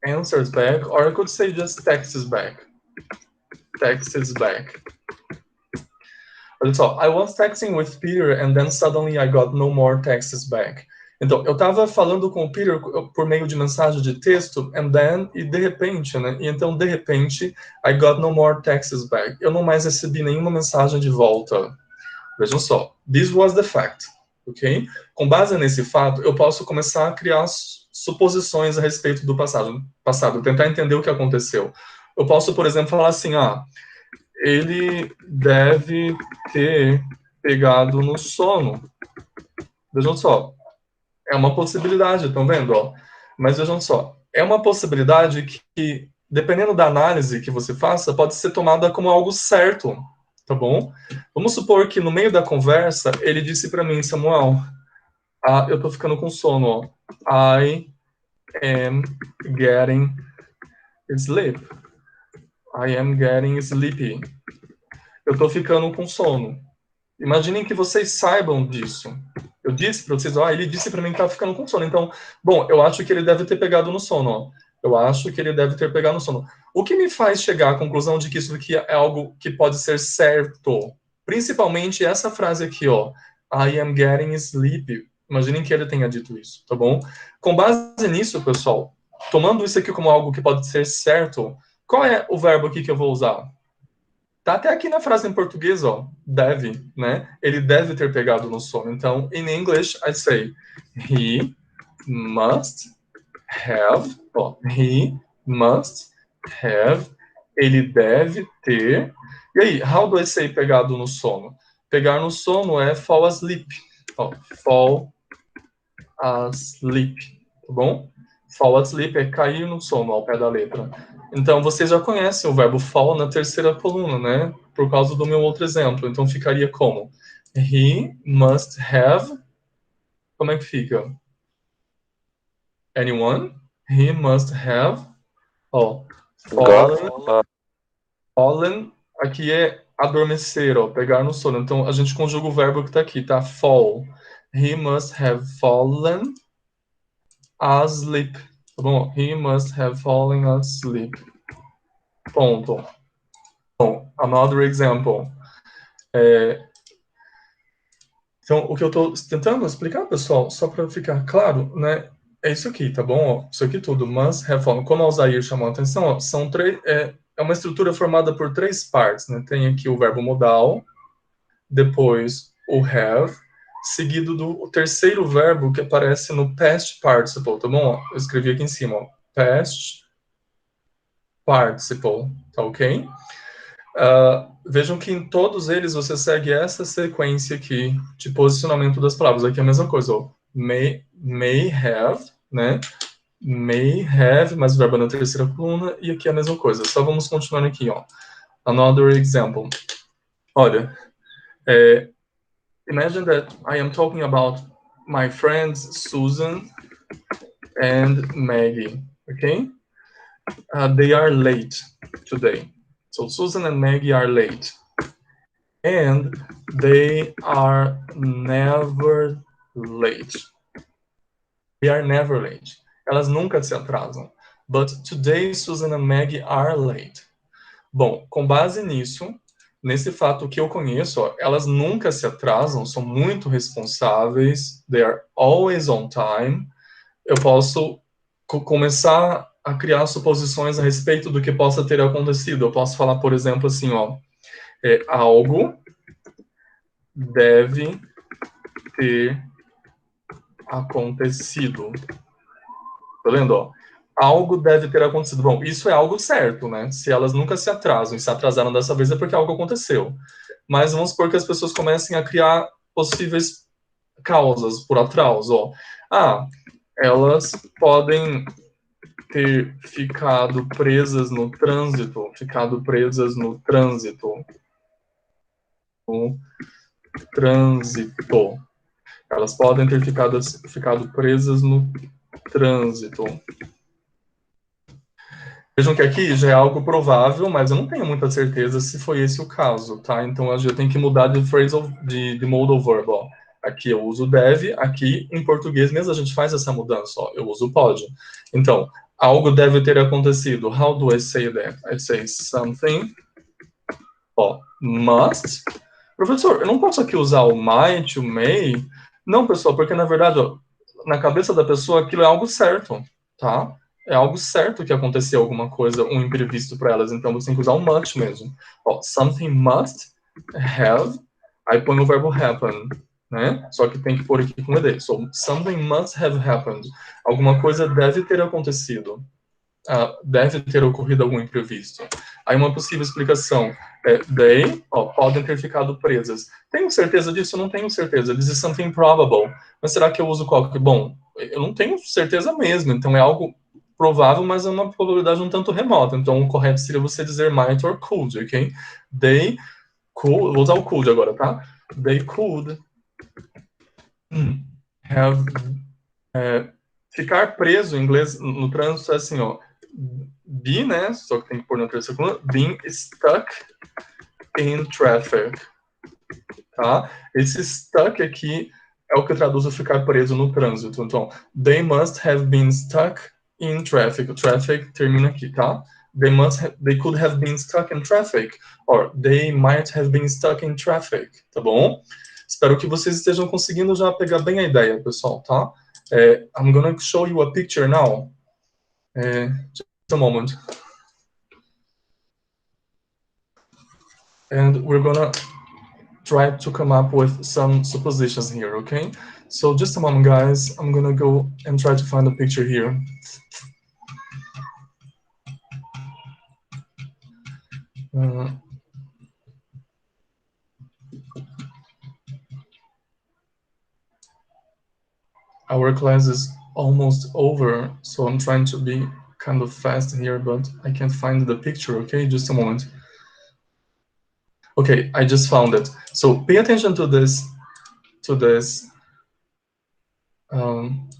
answers back, or I could say just texts back. Texts back. Olha só, I was texting with Peter and then suddenly I got no more texts back. Então, eu estava falando com o Peter por meio de mensagem de texto, and then, e de repente, né? E então, de repente, I got no more texts back. Eu não mais recebi nenhuma mensagem de volta. Vejam só, this was the fact, ok? Com base nesse fato, eu posso começar a criar suposições a respeito do passado, tentar entender o que aconteceu. Eu posso, por exemplo, falar assim, ele deve ter pegado no sono. Vejam só, é uma possibilidade, estão vendo? Ó? Mas vejam só, é uma possibilidade que, dependendo da análise que você faça, pode ser tomada como algo certo, tá bom? Vamos supor que no meio da conversa, ele disse para mim, Samuel, eu tô ficando com sono, ó. I am getting sleep. I am getting sleepy. Eu tô ficando com sono. Imaginem que vocês saibam disso. Eu disse para vocês, ele disse para mim que tá ficando com sono. Então, bom, eu acho que ele deve ter pegado no sono, ó. Eu acho que ele deve ter pegado no sono. O que me faz chegar à conclusão de que isso aqui é algo que pode ser certo? Principalmente essa frase aqui, ó. I am getting sleepy. Imaginem que ele tenha dito isso, tá bom? Com base nisso, pessoal, tomando isso aqui como algo que pode ser certo, qual é o verbo aqui que eu vou usar? Tá até aqui na frase em português, ó. Deve, né? Ele deve ter pegado no sono. Então, in English, I say, he must have, he must have, ele deve ter. E aí, how do I say pegado no sono? Pegar no sono é fall asleep. Fall asleep, tá bom? Fall asleep é cair no sono, ao pé da letra. Então, vocês já conhecem o verbo fall na terceira coluna, né? Por causa do meu outro exemplo. Então, ficaria como? He must have... Como é que fica? Anyone? He must have... fallen. Aqui é adormecer, pegar no sono. Então, a gente conjuga o verbo que está aqui, tá? Fall. He must have fallen asleep. Tá bom? He must have fallen asleep. Ponto. Bom, another example. Então, o que eu estou tentando explicar, pessoal, só para ficar claro, né? É isso aqui, tá bom? Isso aqui tudo, must have fallen. Como o Alzair chamou a atenção, são três... É uma estrutura formada por três partes, né? Tem aqui o verbo modal, depois o have, seguido do terceiro verbo que aparece no past participle, tá bom? Eu escrevi aqui em cima, ó. Past participle, tá ok? Vejam que em todos eles você segue essa sequência aqui de posicionamento das palavras. Aqui é a mesma coisa, ó. May have, né? May have, mais o verbo na terceira coluna, e aqui é a mesma coisa. Só vamos continuar aqui, ó. Another example. Olha, imagine that I am talking about my friends Susan and Maggie, okay? They are late today. So Susan and Maggie are late. And they are never late. They are never late. Elas nunca se atrasam. But today Susan and Maggie are late. Bom, com base nisso, nesse fato que eu conheço, ó, elas nunca se atrasam, são muito responsáveis, they are always on time. Eu posso começar a criar suposições a respeito do que possa ter acontecido. Eu posso falar, por exemplo, assim, ó, algo deve ter acontecido. Tá vendo, ó? Algo deve ter acontecido. Bom, isso é algo certo, né? Se elas nunca se atrasam e se atrasaram dessa vez é porque algo aconteceu. Mas vamos supor que as pessoas comecem a criar possíveis causas por atraso, ó. Elas podem ter ficado presas no trânsito, Elas podem ter ficado presas no trânsito. Vejam que aqui já é algo provável, mas eu não tenho muita certeza se foi esse o caso, tá? Então eu já tenho que mudar de phrasal, de modal verb, ó. Aqui eu uso deve, aqui em português mesmo a gente faz essa mudança, ó. Eu uso pode. Então, algo deve ter acontecido. How do I say that? I say something, ó, must. Professor, eu não posso aqui usar o might, o may? Não, pessoal, porque na verdade, ó, na cabeça da pessoa aquilo é algo certo, tá? É algo certo que aconteceu alguma coisa, um imprevisto para elas, então você tem que usar o must mesmo. Ó, something must have, aí põe o verbo happen, né? Só que tem que pôr aqui com ed. So, something must have happened. Alguma coisa deve ter acontecido. Deve ter ocorrido algum imprevisto. Aí uma possível explicação é they, ó, podem ter ficado presas. Tenho certeza disso? Eu não tenho certeza. This is something probable. Mas será que eu uso qual? Bom, eu não tenho certeza mesmo, então é algo provável, mas é uma probabilidade um tanto remota. Então o correto seria você dizer might or could, ok? They could, vou usar o could agora, tá? They could have, ficar preso em inglês no trânsito é assim, ó, be, né, só que tem que pôr na terceira coluna, being stuck in traffic, tá? Esse stuck aqui é o que traduz o ficar preso no trânsito. Então, they must have been stuck in traffic. O traffic termina aqui, tá? They could have been stuck in traffic, or they might have been stuck in traffic, tá bom? Espero que vocês estejam conseguindo já pegar bem a ideia, pessoal, tá? I'm gonna show you a picture now. Just a moment. And we're gonna try to come up with some suppositions here, okay? So just a moment, guys. I'm gonna go and try to find a picture here. Our class is almost over, so I'm trying to be kind of fast here, but I can't find the picture, okay? Just a moment. Okay, I just found it. So pay attention to this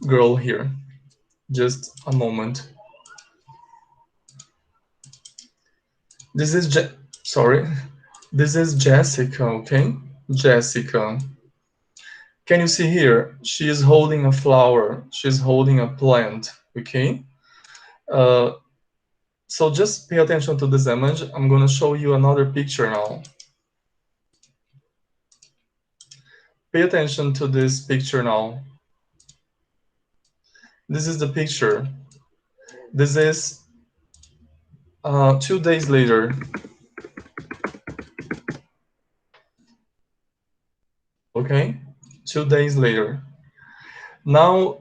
girl here. Just a moment. This is Jessica, okay? Jessica. Can you see here? She is holding a flower. She's holding a plant, okay? So just pay attention to this image. I'm gonna show you another picture now. Pay attention to this picture now. This is the picture. This is 2 days later. Okay, 2 days later. Now,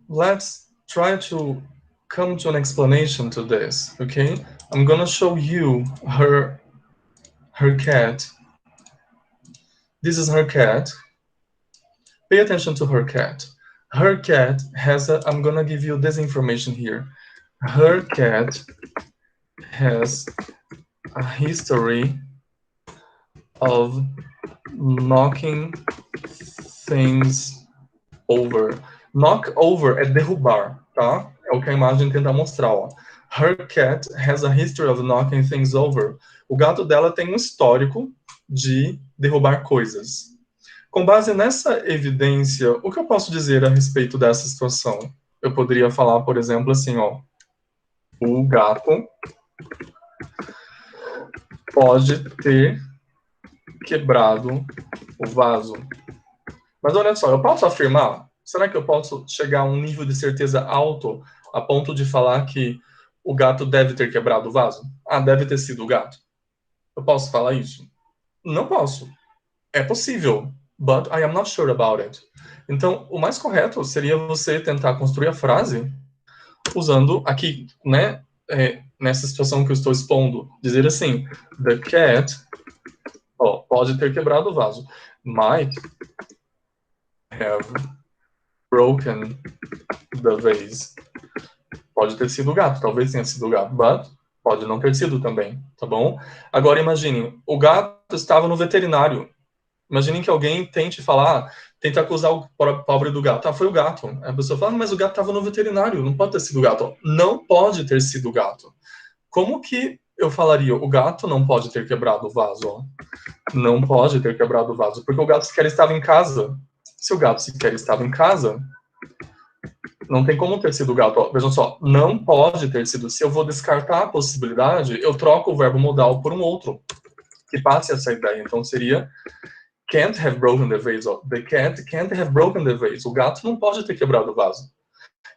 let's try to come to an explanation to this, okay? I'm gonna show you her cat. This is her cat. Pay attention to her cat. Her cat has a, I'm gonna give you this information here. Her cat has a history of knocking things over. Knock over é derrubar, tá? É o que a imagem tenta mostrar, ó. Her cat has a history of knocking things over. O gato dela tem um histórico de derrubar coisas. Com base nessa evidência, o que eu posso dizer a respeito dessa situação? Eu poderia falar, por exemplo, assim, ó. O gato pode ter quebrado o vaso. Mas olha só, eu posso afirmar? Será que eu posso chegar a um nível de certeza alto a ponto de falar que o gato deve ter quebrado o vaso? Ah, deve ter sido o gato. Eu posso falar isso? Não posso. É possível, but I am not sure about it. Então, o mais correto seria você tentar construir a frase usando aqui, né, nessa situação que eu estou expondo, dizer assim, the cat, ó, pode ter quebrado o vaso, might have broken the vase. Pode ter sido o gato, talvez tenha sido o gato, but pode não ter sido também, tá bom? Agora imagine, o gato estava no veterinário. Imaginem que alguém tente falar, tente acusar o pobre do gato. Ah, foi o gato. A pessoa fala, mas o gato estava no veterinário, não pode ter sido o gato. Não pode ter sido o gato. Como que eu falaria? O gato não pode ter quebrado o vaso. Não pode ter quebrado o vaso, porque o gato sequer estava em casa. Se o gato sequer estava em casa, não tem como ter sido o gato. Ó, vejam só, não pode ter sido. Se eu vou descartar a possibilidade, eu troco o verbo modal por um outro, que passe essa ideia. Então seria... can't have broken the vase. The cat can't have broken the vase. O gato não pode ter quebrado o vaso.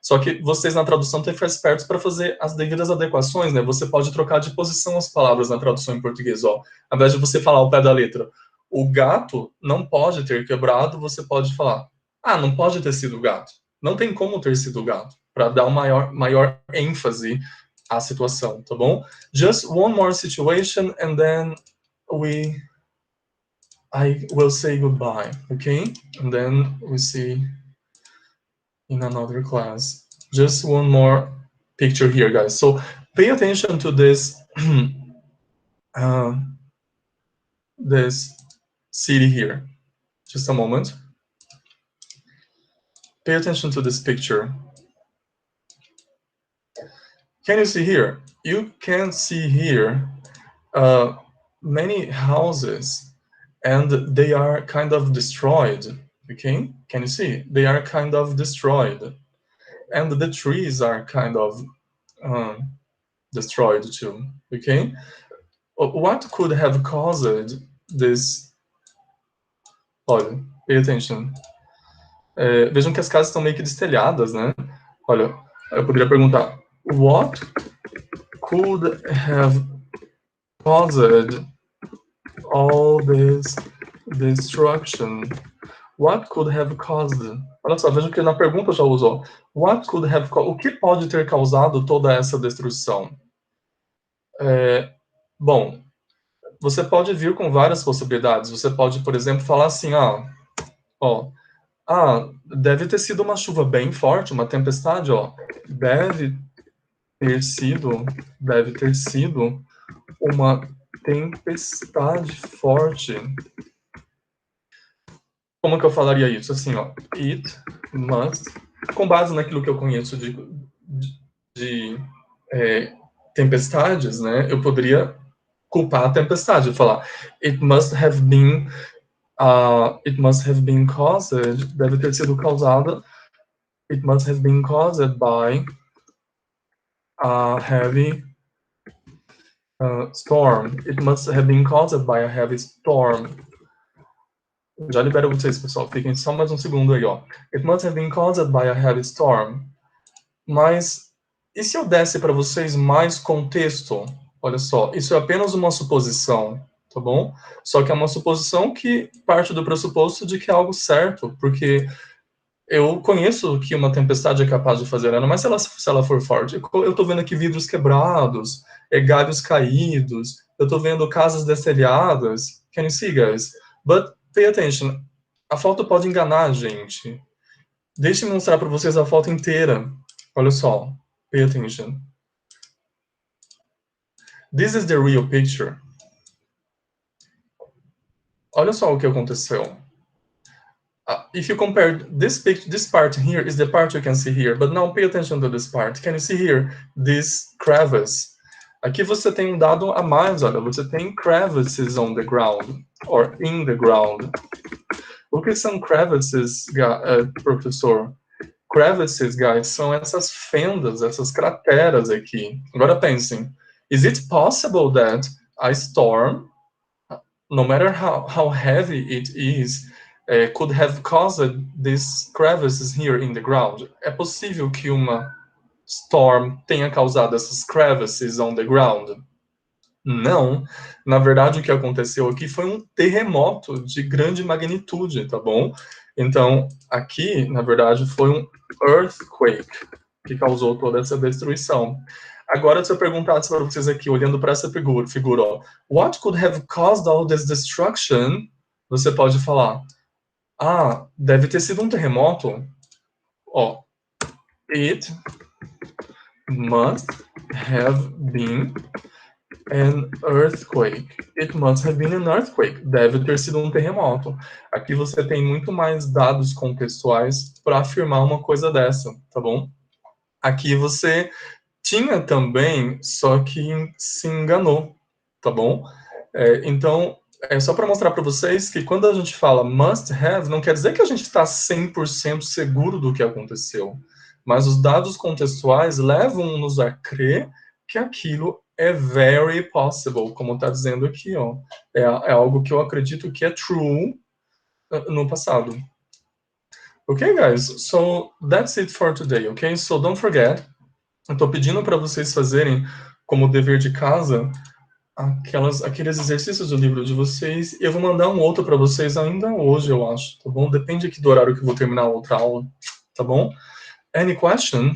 Só que vocês na tradução têm que ficar espertos para fazer as devidas adequações, né? Você pode trocar de posição as palavras na tradução em português, ó. Ao invés de você falar ao pé da letra, o gato não pode ter quebrado, você pode falar, ah, não pode ter sido o gato. Não tem como ter sido o gato, para dar uma maior ênfase à situação, tá bom? Just one more situation and then I will say goodbye, okay? And then we see in another class. Just one more picture here, guys. So pay attention to this, this city here. Just a moment. Pay attention to this picture. Can you see here? You can see here many houses, and they are kind of destroyed, okay? Can you see? They are kind of destroyed. And the trees are kind of destroyed too, okay? What could have caused this? Olha, pay attention. Vejam que as casas estão meio que destelhadas, né? Olha, eu poderia perguntar, what could have caused all this destruction? What could have caused? Olha só, vejam que na pergunta já usou. What could have caused? O que pode ter causado toda essa destruição? Bom, você pode vir com várias possibilidades. Você pode, por exemplo, falar assim, deve ter sido uma chuva bem forte, uma tempestade, ó. Deve ter sido uma tempestade forte. Como que eu falaria isso? Assim, ó, it must, com base naquilo que eu conheço de tempestades, né? Eu poderia culpar a tempestade, falar it must have been caused, deve ter sido causada, it must have been caused by a heavy storm. It must have been caused by a heavy storm. Já libero vocês, pessoal. Fiquem só mais um segundo aí, ó. It must have been caused by a heavy storm. Mas, e se eu desse para vocês mais contexto? Olha só, isso é apenas uma suposição, tá bom? Só que é uma suposição que parte do pressuposto de que é algo certo, porque eu conheço que uma tempestade é capaz de fazer dano, mas se ela for forte, eu tô vendo aqui vidros quebrados, galhos caídos, eu tô vendo casas destelhadas. Can you see, guys? But pay attention. A foto pode enganar a gente. Deixe-me mostrar para vocês a foto inteira. Olha só. Pay attention. This is the real picture. Olha só o que aconteceu. If you compare this part here is the part you can see here, but now pay attention to this part. Can you see here this crevice? Aqui você tem um dado a mais, olha, você tem crevices on the ground, or in the ground. O que são crevices, professor? Crevices, guys, são essas fendas, essas crateras aqui. Agora pensem, is it possible that a storm, no matter how heavy it is, could have caused these crevices here in the ground? É possível que uma storm tenha causado essas crevices on the ground? Não. Na verdade, o que aconteceu aqui foi um terremoto de grande magnitude, tá bom? Então, aqui, na verdade, foi um earthquake que causou toda essa destruição. Agora, se eu perguntasse para vocês aqui, olhando para essa figura, ó, what could have caused all this destruction? Você pode falar, deve ter sido um terremoto. Ó, it must have been an earthquake. It must have been an earthquake. Deve ter sido um terremoto. Aqui você tem muito mais dados contextuais para afirmar uma coisa dessa, tá bom? Aqui você tinha também, só que se enganou, tá bom? Então, é só para mostrar para vocês que quando a gente fala must have, não quer dizer que a gente está 100% seguro do que aconteceu. Mas os dados contextuais levam-nos a crer que aquilo é very possible, como está dizendo aqui, ó. É algo que eu acredito que é true no passado. Ok, guys? So, that's it for today, ok? So, don't forget, eu estou pedindo para vocês fazerem como dever de casa aqueles exercícios do livro de vocês. Eu vou mandar um outro para vocês ainda hoje, eu acho, tá bom? Depende aqui do horário que eu vou terminar a outra aula, tá bom? Any question?